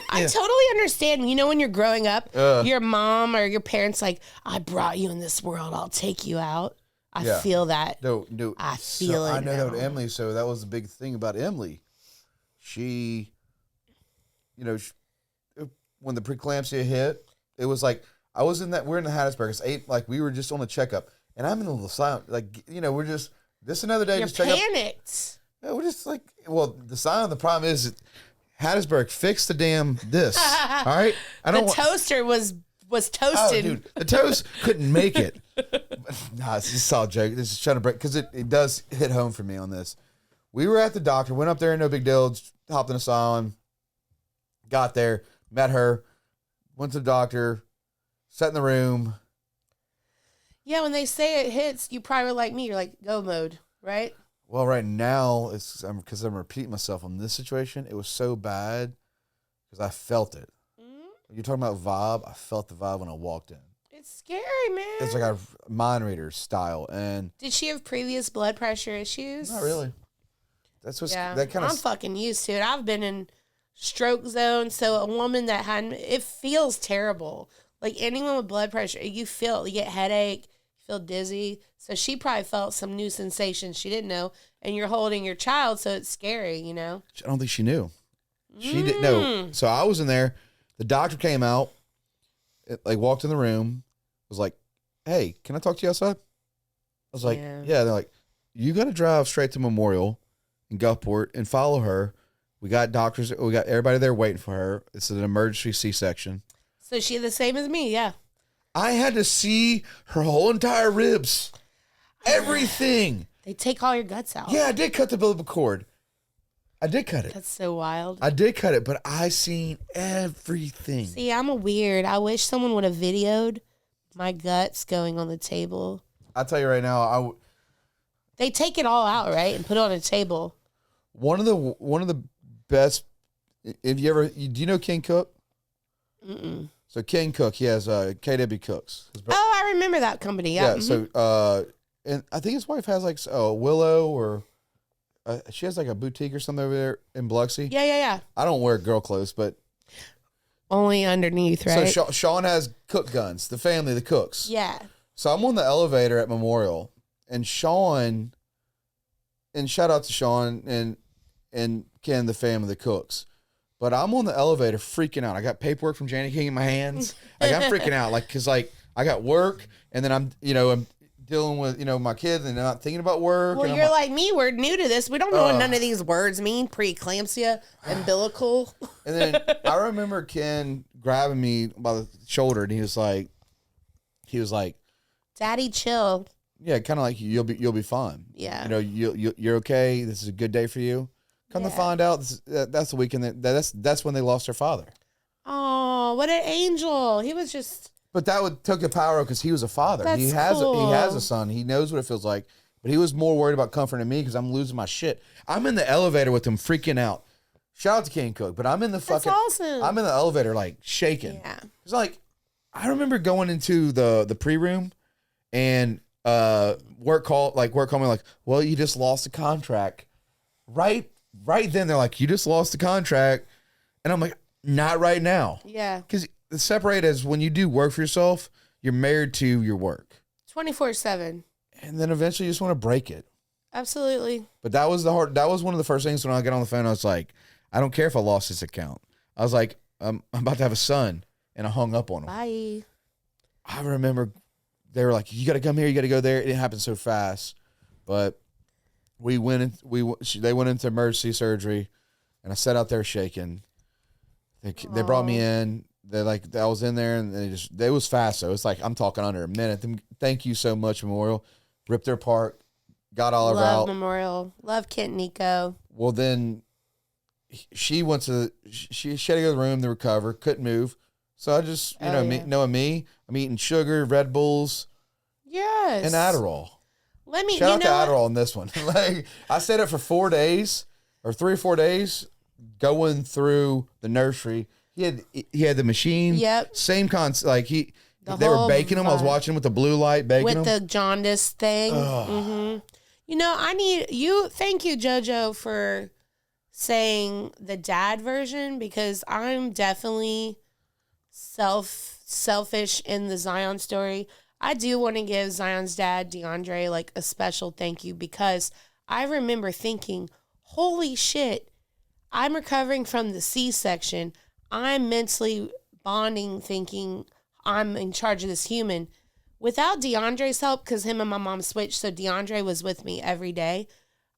I totally understand. When you're growing up, your mom or your parents like, I brought you in this world. I'll take you out. I feel that. No. I feel it. I know that with Emily. So that was the big thing about Emily. She, when the preeclampsia hit, it was like I was in that. We're in the Hattiesburg. It's 8. Like we were just on a checkup, and I'm in the silent. Like we're just This another day. You're just check up. panicked. Yeah, we're just like, well, the sign of the problem is that Hattiesburg, fix the damn this. All right, I don't. Toaster was Oh, toasted. dude, the toast couldn't make it. Nah, it's just all joke. This is trying to break because it does hit home for me on this. We were at the doctor, went up there, no big deal, just hopped in a Scion, got there, met her, went to the doctor, sat in the room. Yeah, when they say it hits, you probably were like me. You're like, go mode, right? Well, right now, it's because I'm repeating myself on this situation. It was so bad because I felt it. You're talking about vibe. I felt the vibe when I walked in. It's scary, man. It's like a mind reader style. And did she have previous blood pressure issues? not really. That's what's that kind I'm of. fucking used to it. I've been in stroke zone, so a woman that had it feels terrible. Like anyone with blood pressure, you get headache, you feel dizzy. So she probably felt some new sensations she didn't know, and you're holding your child, so it's scary, you know. I don't think she knew. She didn't know. So I was in there. The doctor came out, walked in the room, was like, "Hey, can I talk to you outside?" I was like, "Yeah." They're like, "You got to drive straight to Memorial in Gulfport and follow her. We got doctors. We got everybody there waiting for her. It's an emergency C-section." So she the same as me, yeah. I had to see her whole entire ribs, everything. They take all your guts out. Yeah, I did cut the umbilical cord. I did cut it. That's so wild. I did cut it, but I seen everything. See, I'm a weird. I wish someone would have videoed my guts going on the table. I'll tell you right now, They take it all out, right, and put it on a table. one of the best. If you ever, do you know King Cook? Mm-mm. So King Cook, he has KW Cooks. Oh, I remember that company. Yeah. Yeah. So and I think his wife has like Willow or she has like a boutique or something over there in Biloxi. Yeah. I don't wear girl clothes, but Only underneath, right? so Sean has cook guns. The family, the Cooks. Yeah. So I'm on the elevator at Memorial, and Sean, and shout out to Sean and Ken, the family, the Cooks. But I'm on the elevator freaking out. I got paperwork from Janie King in my hands. Like I'm freaking out, because I got work, and then I'm dealing with my kids and not thinking about work. Well, and you're like me. We're new to this. We don't know what none of these words mean. Preeclampsia, umbilical. And then I remember Ken grabbing me by the shoulder, and he was like, Daddy, chill. yeah, kind of like you'll be fine. Yeah. You're okay. This is a good day for you. Come to find out, that's the weekend that's when they lost their father. Oh, what an angel! He was just. But that took the power because he was a father. That's he has cool. a son. He knows what it feels like. But he was more worried about comforting me because I'm losing my shit. I'm in the elevator with him freaking out. Shout out to King Cook, but I'm in the fucking. awesome. I'm in the elevator like shaking. Yeah. It's like I remember going into the pre-room and work called me like, well, you just lost a contract. Right then they're like, you just lost the contract, and I'm like, not right now. Yeah. Because separate as when you do work for yourself, you're married to your work. 24/7. And then eventually you just want to break it. Absolutely. But that was one of the first things when I got on the phone. I was like, I don't care if I lost this account. I was like, I'm about to have a son, and I hung up on him. Bye. I remember they were like, you got to come here, you got to go there. It didn't happen so fast, but they went into emergency surgery, and I sat out there shaking. They brought me in. I was in there, and it was fast. So it's like I'm talking under a minute. Thank you so much, Memorial. Ripped her apart, got Oliver out. Love Memorial. Love Kent Nico. Well, then she went to she had to go to the room to recover. Couldn't move, so I just knowing me, I'm eating sugar, Red Bulls, Yes. and Adderall. Let me Shout out to Adderall on this one. Like I stayed up for 4 days or 3 or 4 days going through the nursery. He had the machine. Yep. Same concept. Like they were whole baking him. I was vibe. watching him with the blue light baking with him. the jaundice thing. I need you. Thank you, JoJo, for saying the dad version, because I'm definitely selfish in the Zion story. I do want to give Zion's dad, DeAndre, like a special thank you, because I remember thinking, holy shit, I'm recovering from the C-section. I'm mentally bonding, thinking I'm in charge of this human. without DeAndre's help, because him and my mom switched, so DeAndre was with me every day,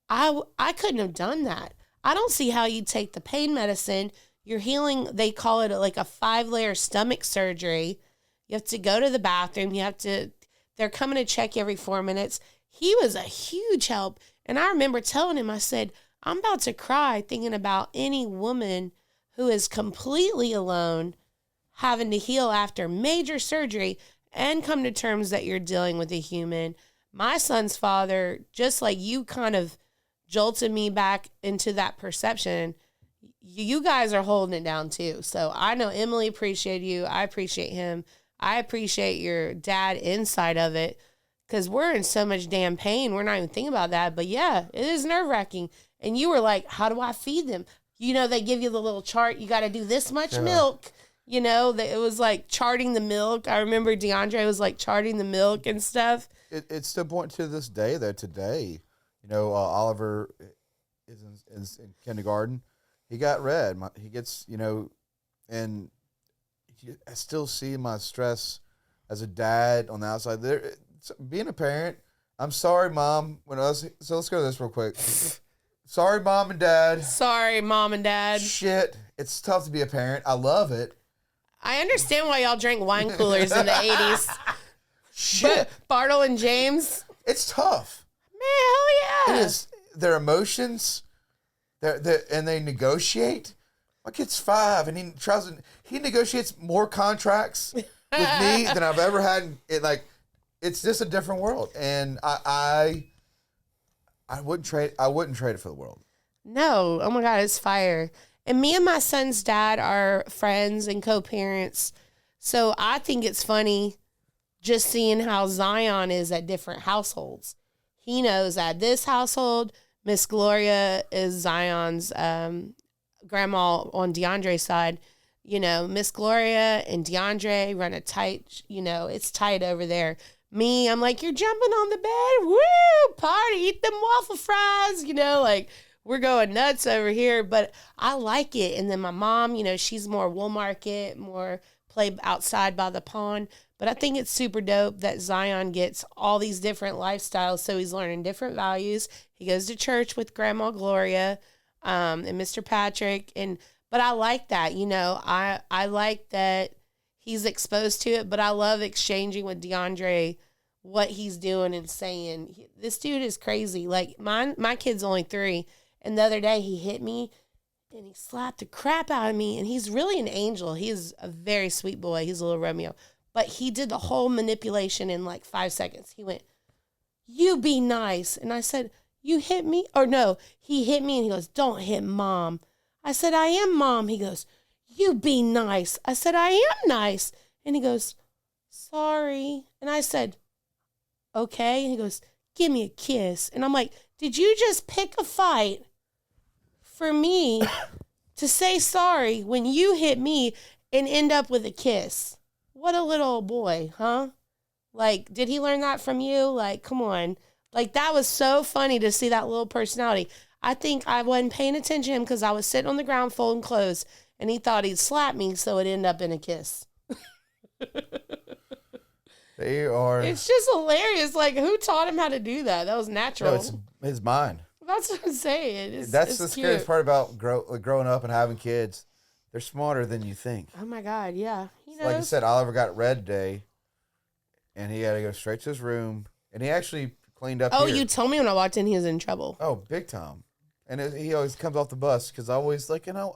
I couldn't have done that. I don't see how you take the pain medicine. You're healing, they call it like a 5-layer stomach surgery. You have to go to the bathroom. They're coming to check you every 4 minutes. He was a huge help. And I remember telling him, I said, I'm about to cry thinking about any woman who is completely alone having to heal after major surgery and come to terms that you're dealing with a human. My son's father, just like you kind of jolted me back into that perception, you guys are holding it down too. So I know Emily appreciated you. I appreciate him. I appreciate your dad inside of it, because we're in so much damn pain. We're not even thinking about that. But yeah, it is nerve-wracking. And you were like, how do I feed them? You know, they give you the little chart. You got to do this much milk. You know, it was like charting the milk. I remember DeAndre was like charting the milk and stuff. It's still point to this day, though, today. You know, Oliver is in kindergarten. He got red. He gets, you know, and I still see my stress as a dad on the outside. There, being a parent, I'm sorry, Mom. So let's go to this real quick. Sorry, Mom and Dad. Sorry, Mom and Dad. Shit, it's tough to be a parent. I love it. I understand why y'all drank wine coolers in the 80s. Shit. Bartle and James. It's tough. Man, hell yeah. It is. Their emotions, and they negotiate. My kid's 5, and he negotiates more contracts with me than I've ever had. It's just a different world, and I wouldn't trade it for the world. No, oh my God, it's fire. And me and my son's dad are friends and co-parents, so I think it's funny just seeing how Zion is at different households. He knows at this household, Miss Gloria is Zion's grandma on DeAndre's side. You know, Miss Gloria and DeAndre run a tight, you know, it's tight over there. Me, I'm like, you're jumping on the bed. Woo, party, eat them waffle fries. You know, like, we're going nuts over here. But I like it. And then my mom, you know, she's more Wool Market, more play outside by the pond. But I think it's super dope that Zion gets all these different lifestyles. So he's learning different values. He goes to church with Grandma Gloria and Mr. Patrick. But I like that, you know, I like that he's exposed to it, but I love exchanging with DeAndre what he's doing and saying. This dude is crazy. Like, my kid's only 3, and the other day he hit me, and he slapped the crap out of me, and he's really an angel. He's a very sweet boy. He's a little Romeo. But he did the whole manipulation in like 5 seconds. He went, you be nice. And I said, you hit me? Or no, he hit me, and he goes, don't hit Mom. I said, I am Mom. He goes, you be nice. I said, I am nice. And he goes, sorry. And I said, okay. And he goes, give me a kiss. And I'm like, did you just pick a fight for me to say sorry when you hit me and end up with a kiss? What a little boy, huh? Like, did he learn that from you? Like, come on. Like, that was so funny to see that little personality. I think I wasn't paying attention to him because I was sitting on the ground folding clothes, and he thought he'd slap me, so it ended up in a kiss. They are. It's just hilarious. Like, who taught him how to do that? That was natural. No, it's his mind. That's what I'm saying. That's the cute. scariest part about growing up and having kids. They're smarter than you think. Oh my God, yeah. He knows. Like I said, Oliver got red today, and he had to go straight to his room, and he actually cleaned up. Oh, here. you told me when I walked in he was in trouble. Oh, big time. And he always comes off the bus because I always like, you know,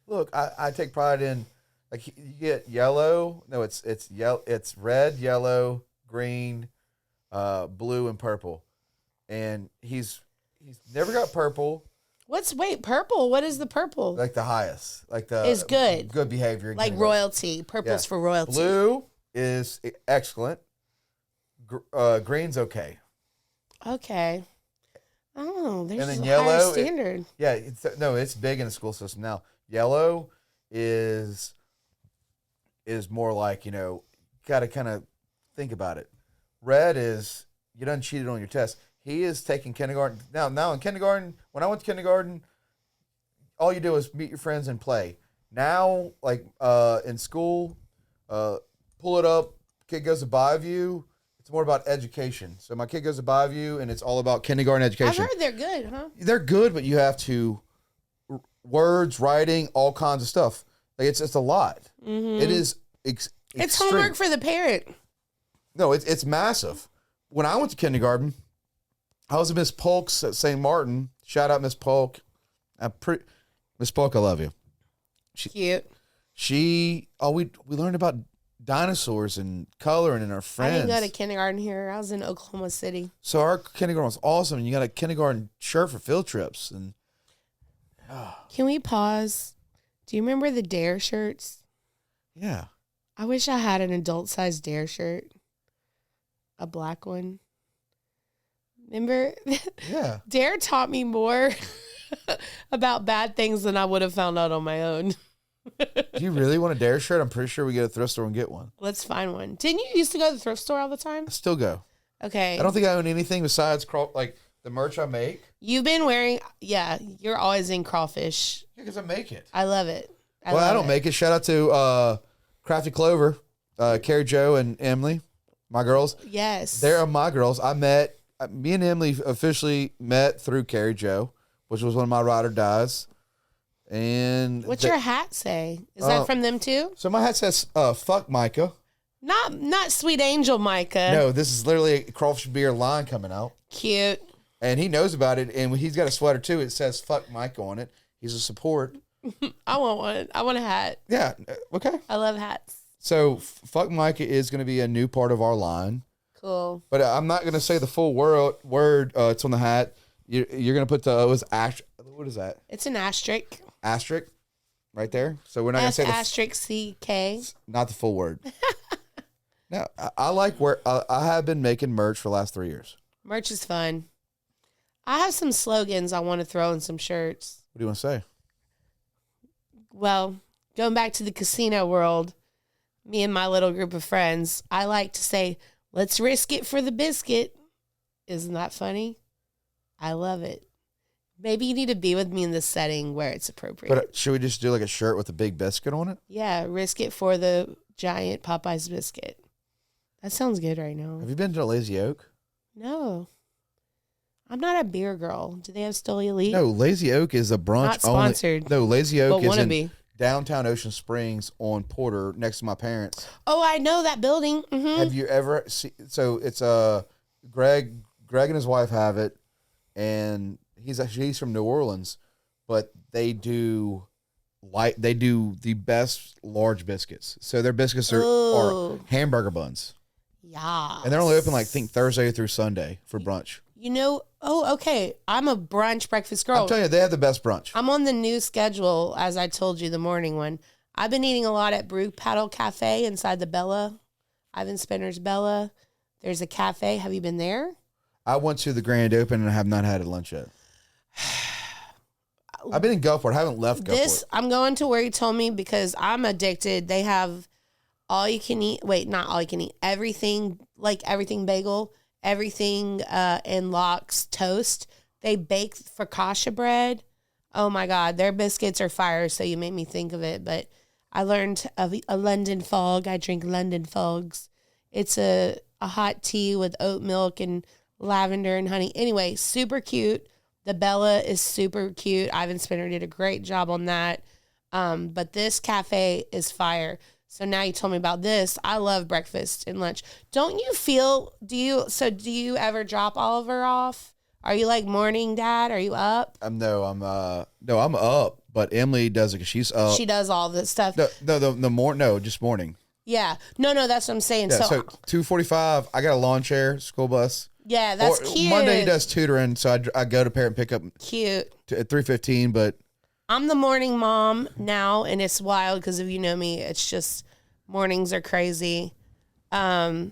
look, I take pride in, like, you get yellow. No, it's yellow. It's red, yellow, green, blue, and purple. And he's never got purple. Purple? What is the purple? Like the highest, like the is good. Good behavior. Like royalty. Purple's for royalty. Blue is excellent. Green's okay. Okay. Oh, there's and then a yellow higher standard. It's big in the school system now. Yellow is more like, you know, got to kind of think about it. Red is you done cheated on your test. He is taking kindergarten now. In kindergarten, when I went to kindergarten, all you do is meet your friends and play. Now, like in school, pull it up, kid goes to Bayview, it's more about education. So my kid goes to Bayview, and it's all about kindergarten education. I've heard they're good, huh? They're good, but you have to words, writing, all kinds of stuff. Like it's a lot. Mm-hmm. It is. It's extreme. homework for the parent. No, it's massive. When I went to kindergarten, I was at Miss Polk's at St. Martin. Shout out Miss Polk. Miss Polk, I love you. Cute. We learned about dinosaurs and coloring and our friends. I didn't go to kindergarten here. I was in Oklahoma City. So our kindergarten was awesome, and you got a kindergarten shirt for field trips. And Can we pause? Do you remember the Dare shirts? yeah, I wish I had an adult size Dare shirt. A black one. Remember? yeah. Dare taught me more about bad things than I would have found out on my own. Do you really want a Dare shirt? I'm pretty sure we go to a thrift store and get one. Let's find one. Didn't you used to go to the thrift store all the time? I still go. Okay. I don't think I own anything besides like the merch I make. You've been wearing, you're always in crawfish. Because I make it. I love it. I don't make it. Shout out to Crafty Clover, Carrie Jo and Emily, my girls. Yes. They're my girls. Me and Emily officially met through Carrie Jo, which was one of my ride or dies. And what's your hat say? Is that from them too? So my hat says fuck Micah. Not Sweet Angel Micah. No, this is literally a crawfish beer line coming out. Cute. And he knows about it, and he's got a sweater too. It says fuck Micah on it. He's a support. I want one. I want a hat. Yeah, okay. I love hats. So fuck Micah is going to be a new part of our line. Cool. But I'm not going to say the full word. It's on the hat. You're going to put what is that? It's an asterisk. Asterisk right there. So we're not going to say asterisk CK. Not the full word. No, I like where I have been making merch for the last 3 years. Merch is fun. I have some slogans I want to throw in some shirts. What do you want to say? Well, going back to the casino world, me and my little group of friends, I like to say, let's risk it for the biscuit. Isn't that funny? I love it. Maybe you need to be with me in this setting where it's appropriate. But should we just do like a shirt with a big biscuit on it? Yeah, risk it for the giant Popeyes biscuit. That sounds good right now. Have you been to Lazy Oak? No. I'm not a beer girl. Do they have Stoli Elite? No, Lazy Oak is a brunch Not sponsored. only. No, Lazy Oak but is in be. downtown Ocean Springs on Porter next to my parents. Oh, I know that building. Mm-hmm. Have you ever seen? So it's Greg and his wife have it, and he's from New Orleans, but they do the best large biscuits. So their biscuits are hamburger buns. Yeah. And they're only open like Thursday through Sunday for brunch. You know, okay. I'm a breakfast girl. I'm telling you, they have the best brunch. I'm on the new schedule, as I told you, the morning one. I've been eating a lot at Brew Paddle Cafe inside the Bella, Ivan Spinner's Bella. There's a cafe. Have you been there? I went to the grand open and have not had a lunch yet. I've been in Gulfport. I haven't left Gulfport. I'm going to where you told me because I'm addicted. They have all you can eat. Wait, not all you can eat. Everything, like everything bagel, everything in lox toast. They bake focaccia bread. Oh my God, their biscuits are fire. So you made me think of it. But I learned of a London fog. I drink London fogs. It's a hot tea with oat milk and lavender and honey. Anyway, super cute. The Bella is super cute. Ivan Spinner did a great job on that. But this cafe is fire. So now you told me about this. I love breakfast and lunch. Don't you feel, do you ever drop Oliver off? Are you like morning dad? Are you up? I'm up, but Emily does it because she's up. She does all this stuff. Just morning. Yeah. No, that's what I'm saying. Yeah, so 2:45, I got a lawn chair, school bus. Yeah, that's cute. Monday he does tutoring, so I go to parent pickup. Cute. At 3:15, but I'm the morning mom now, and it's wild because if you know me, it's just mornings are crazy. I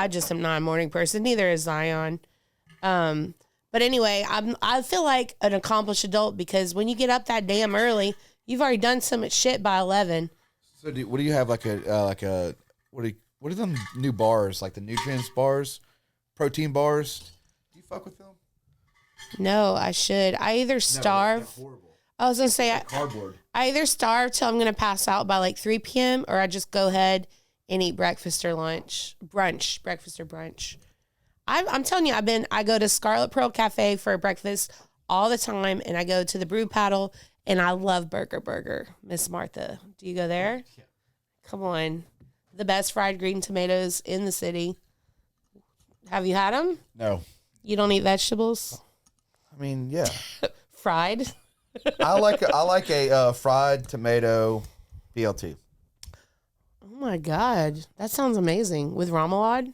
just am not a morning person. Neither is Zion. But anyway, I feel like an accomplished adult because when you get up that damn early, you've already done so much shit by 11. So what do you have what are them new bars, like the nutrients bars, protein bars? Do you fuck with them? No, I should. I either starve. I was gonna say cardboard. I either starve till I'm gonna pass out by like 3 p.m. or I just go ahead and eat breakfast or breakfast or brunch. I'm telling you, I go to Scarlet Pearl Cafe for breakfast all the time, and I go to the Brew Paddle, and I love Burger, Miss Martha. Do you go there? Yeah. Come on. The best fried green tomatoes in the city. Have you had them? No. You don't eat vegetables? I mean, yeah. Fried? I like a fried tomato BLT. Oh my God. That sounds amazing. With remoulade?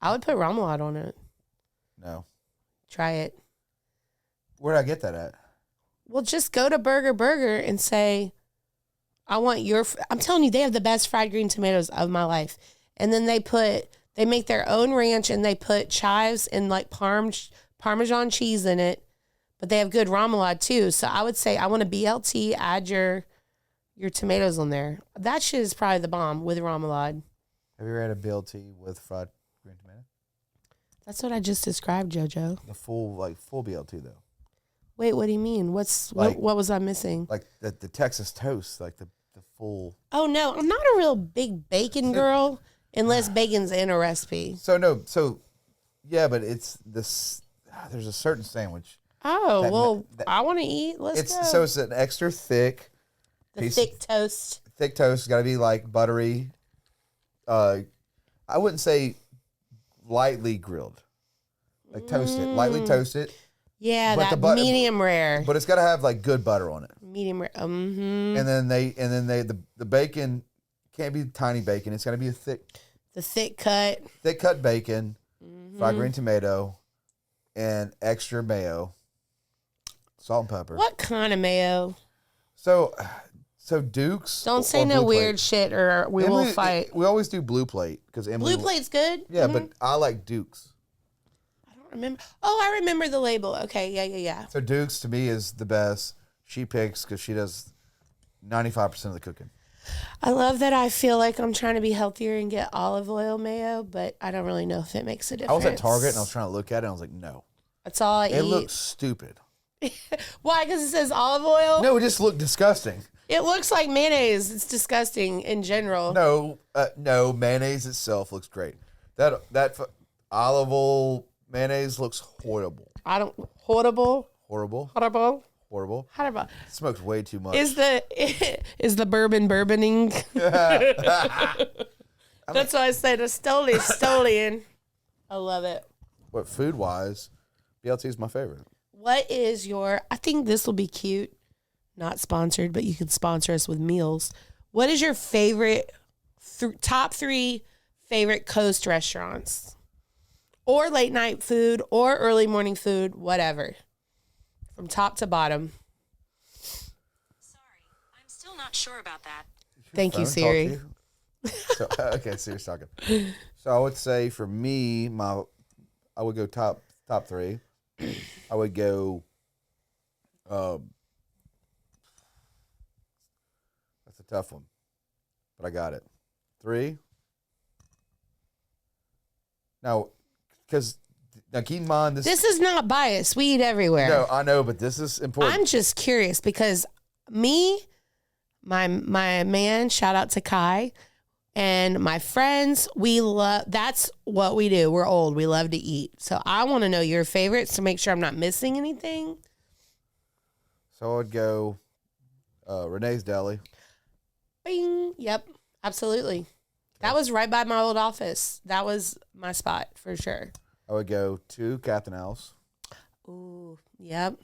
I would put remoulade on it. No. Try it. Where did I get that at? Well, just go to Burger and say, I want your... I'm telling you, they have the best fried green tomatoes of my life. And then they make their own ranch, and they put chives and like Parmesan cheese in it. But they have good remoulade too. So I would say, I want a BLT, add your tomatoes on there. That shit is probably the bomb with remoulade. Have you ever had a BLT with fried green tomato? That's what I just described, JoJo. The full BLT though. Wait, what do you mean? What was I missing? Like the Texas toast, like the full. Oh no, I'm not a real big bacon girl unless bacon's in a recipe. Yeah, but it's this. There's a certain sandwich. Oh, I want to eat. Let's go. So it's an extra thick. Thick toast. Thick toast has got to be like buttery. I wouldn't say lightly grilled, like toasted, lightly toasted. Yeah, but medium rare. But it's got to have like good butter on it. Medium rare. And then the bacon can't be tiny bacon. It's got to be the thick cut bacon, fried green tomato, and extra mayo, salt and pepper. What kind of mayo? So Duke's. Don't say no weird shit, or we will fight. We always do Blue Plate because Emily. Blue Plate's good. Yeah, but I like Duke's. Remember? Oh, I remember the label. Okay, yeah. So Duke's to me is the best. She picks because she does 95% of the cooking. I love that. I feel like I'm trying to be healthier and get olive oil mayo, but I don't really know if it makes a difference. I was at Target and I was trying to look at it and I was like, no. That's all I eat. It looks stupid. Why? Because it says olive oil? No, it just looked disgusting. It looks like mayonnaise. It's disgusting in general. No, mayonnaise itself looks great. That olive oil mayonnaise looks horrible. Horrible. It smokes way too much. Is the bourboning? That's why I said a Stolian. I love it. But food wise, BLT is my favorite. What is I think this will be cute. Not sponsored, but you can sponsor us with meals. What is your favorite top 3 favorite coast restaurants? Or late night food, or early morning food, whatever. From top to bottom. Sorry, I'm still not sure about that. Thank you, Siri. Okay, Siri's talking. So I would say for me, I would go top 3. I would go. That's a tough one, but I got it. 3. Now keep in mind this is not biased. We eat everywhere. No, I know, but this is important. I'm just curious because my man, shout out to Kai, and my friends, that's what we do. We're old. We love to eat. So I want to know your favorites to make sure I'm not missing anything. So I would go Renee's Deli. Bing. Yep. Absolutely. That was right by my old office. That was my spot for sure. I would go to Captain Al's. Ooh, yep.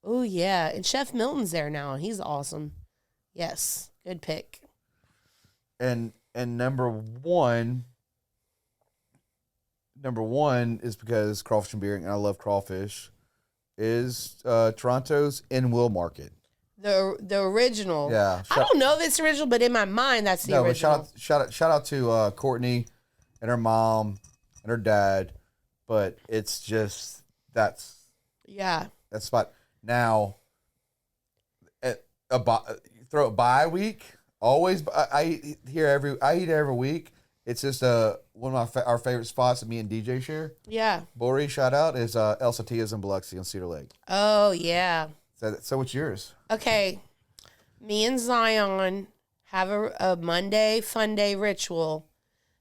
Ooh, yeah. And Chef Milton's there now. He's awesome. Yes. Good pick. And number one is because crawfish and beer, and I love crawfish, is Toronto's In Will Market. The original. Yeah. I don't know if it's original, but in my mind, that's the original. But shout out to Courtney and her mom and her dad. But it's just that spot. Now, throw a bye week. Always, I eat every week. It's just one of our favorite spots that me and DJ share. Yeah. Bori, shout out, is El Satia's in Biloxi on Cedar Lake. Oh, yeah. So what's yours? Okay. Me and Zion have a Monday fun day ritual.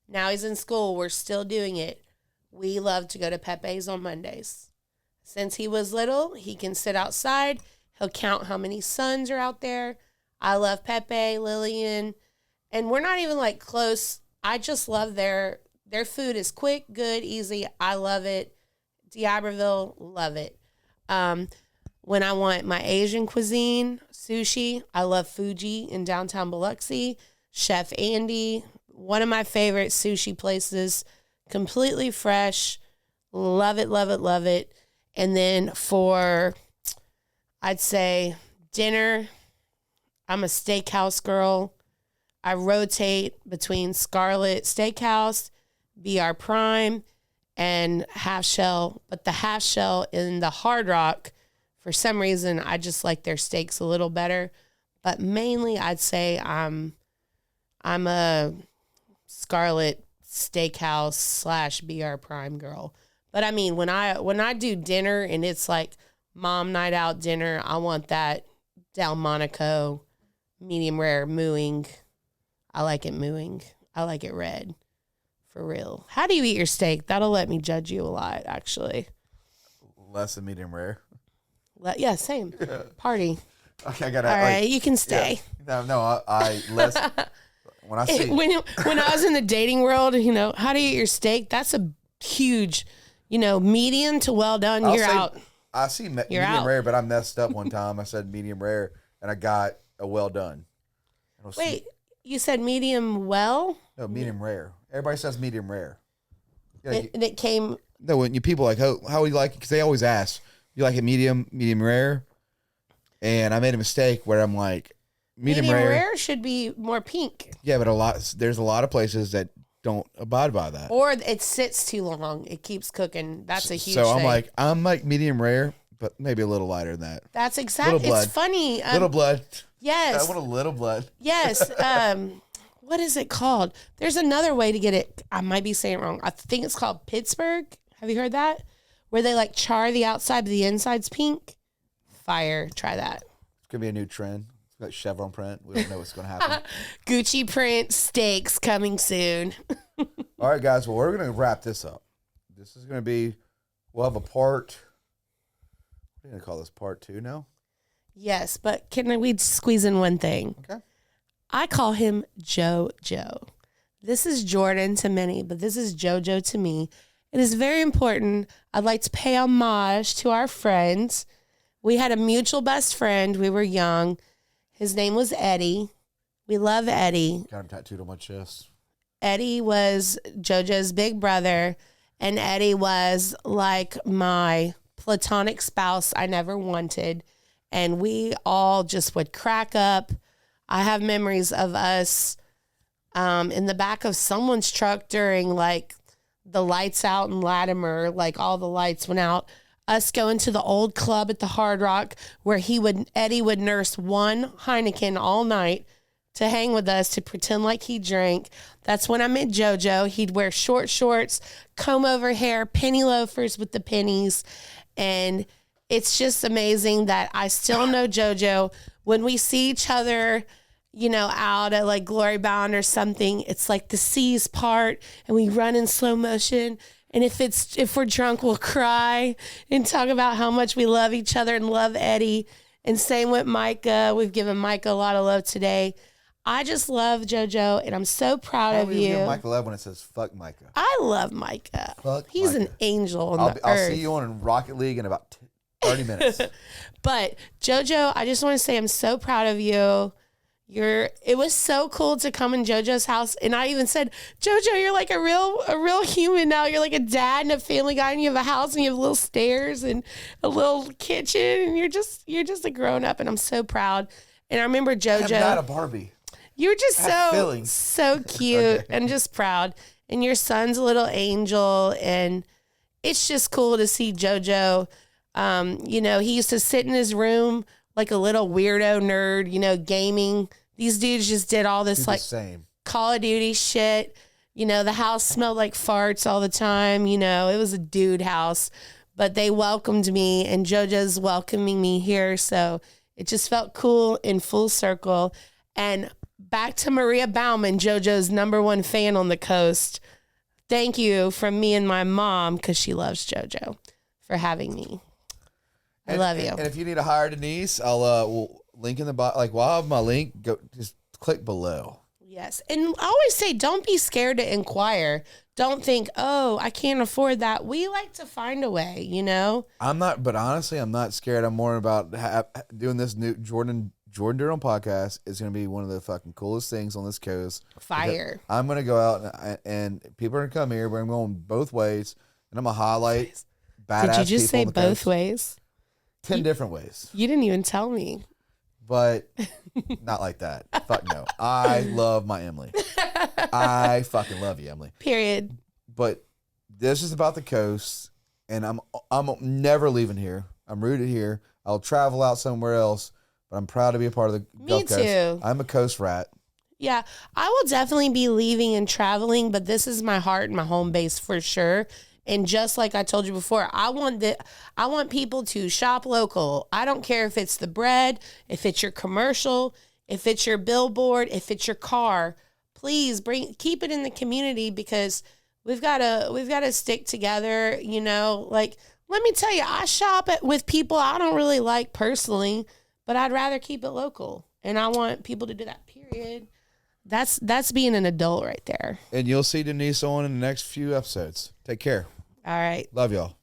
Now he's in school. We're still doing it. We love to go to Pepe's on Mondays. Since he was little, he can sit outside. He'll count how many suns are out there. I love Pepe, Lillian, and we're not even like close. I just love their food is quick, good, easy. I love it. D'Iberville, love it. When I want my Asian cuisine, sushi, I love Fuji in downtown Biloxi. Chef Andy, one of my favorite sushi places, completely fresh. Love it, love it, love it. And then for, I'd say, dinner, I'm a steakhouse girl. I rotate between Scarlet Steakhouse, BR Prime, and Half Shell. But the Half Shell in the Hard Rock, for some reason, I just like their steaks a little better. But mainly, I'd say I'm a Scarlet Steakhouse / BR Prime girl. But I mean, when I do dinner and it's like mom night out dinner, I want that Delmonico medium rare mooing. I like it mooing. I like it red. For real. How do you eat your steak? That'll let me judge you a lot, actually. Less than medium rare. Yeah, same. Party. Okay, I gotta. All right, you can stay. Yeah. No, I less. When I see when I was in the dating world, how do you eat your steak? That's a huge, medium to well done. You're out. I see medium rare, but I messed up one time. I said medium rare, and I got a well done. Wait, you said medium well? No, medium rare. Everybody says medium rare. Yeah, and it came. No, when you people like, how do you like it? Because they always ask, you like it medium rare? And I made a mistake where I'm like, medium rare should be more pink. Yeah, but there's a lot of places that don't abide by that. Or it sits too long. It keeps cooking. That's a huge thing. So I'm like medium rare, but maybe a little lighter than that. That's exactly. It's funny. Little blood. Yes. I want a little blood. Yes. What is it called? There's another way to get it. I might be saying it wrong. I think it's called Pittsburgh. Have you heard that? Where they like char the outside, but the inside's pink. Fire. Try that. It's gonna be a new trend. It's like chevron print. We don't know what's gonna happen. Gucci print steaks coming soon. All right, guys. Well, we're gonna wrap this up. This is gonna be. We'll have a part. What are you gonna call this? Part 2 now? Yes, but can we squeeze in one thing? Okay. I call him JoJo. This is Jourdan to many, but this is JoJo to me. It is very important. I'd like to pay homage to our friends. We had a mutual best friend. We were young. His name was Eddie. We love Eddie. Got him tattooed on my chest. Eddie was JoJo's big brother, and Eddie was like my platonic spouse I never wanted. And we all just would crack up. I have memories of us in the back of someone's truck during like the lights out in Latimer, like all the lights went out. Us going to the old club at the Hard Rock where Eddie would nurse one Heineken all night to hang with us to pretend like he drank. That's when I met JoJo. He'd wear short shorts, comb over hair, penny loafers with the pennies. And it's just amazing that I still know JoJo. When we see each other, out at like Glory Bound or something, it's like the seas part and we run in slow motion. And if we're drunk, we'll cry and talk about how much we love each other and love Eddie. And same with Micah. We've given Micah a lot of love today. I just love JoJo, and I'm so proud of you. Give Micah love when it says "fuck Micah." I love Micah. He's Micah. An angel on the earth. I'll see you on Rocket League in about 30 minutes. But JoJo, I just want to say I'm so proud of you. It was so cool to come in JoJo's house, and I even said, JoJo, you're like a real human now. You're like a dad and a family guy, and you have a house and you have little stairs and a little kitchen, and you're just a grown up, and I'm so proud. And I remember JoJo. I'm not a Barbie. You're just so cute okay. And just proud. And your son's a little angel, and it's just cool to see JoJo. He used to sit in his room like a little weirdo nerd, gaming. These dudes just did all this Call of Duty shit. The house smelled like farts all the time. It was a dude house, but they welcomed me, and JoJo's welcoming me here. So it just felt cool in full circle. And back to Maria Baumann, JoJo's #1 fan on the coast. Thank you from me and my mom, because she loves JoJo, for having me. I love you. And if you need to hire Denise, I'll we'll link in the bottom. Like, while I have my link, go just click below. Yes. And I always say, don't be scared to inquire. Don't think, oh, I can't afford that. We like to find a way, you know? I'm not, but honestly, I'm not scared. I'm more about doing this new Jourdan Derouen podcast. Is going to be one of the fucking coolest things on this coast. Fire. I'm going to go out and people are going to come here, but I'm going both ways. And I'm going to highlight badass Did you just people say on the both coast. ways? 10 different ways. You didn't even tell me. But not like that. Fuck no. I love my Emily. I fucking love you, Emily. Period. But this is about the coast, and I'm never leaving here. I'm rooted here. I'll travel out somewhere else, but I'm proud to be a part of the Gulf Coast. too. I'm a coast rat. Yeah, I will definitely be leaving and traveling, but this is my heart and my home base for sure. And just like I told you before, I want people to shop local. I don't care if it's the bread, if it's your commercial, if it's your billboard, if it's your car. Please keep it in the community, because we've got to stick together, you know. Like, let me tell you, I shop with people I don't really like personally, but I'd rather keep it local. And I want people to do that, period. That's being an adult right there. And you'll see Denise on in the next few episodes. Take care. All right. Love y'all.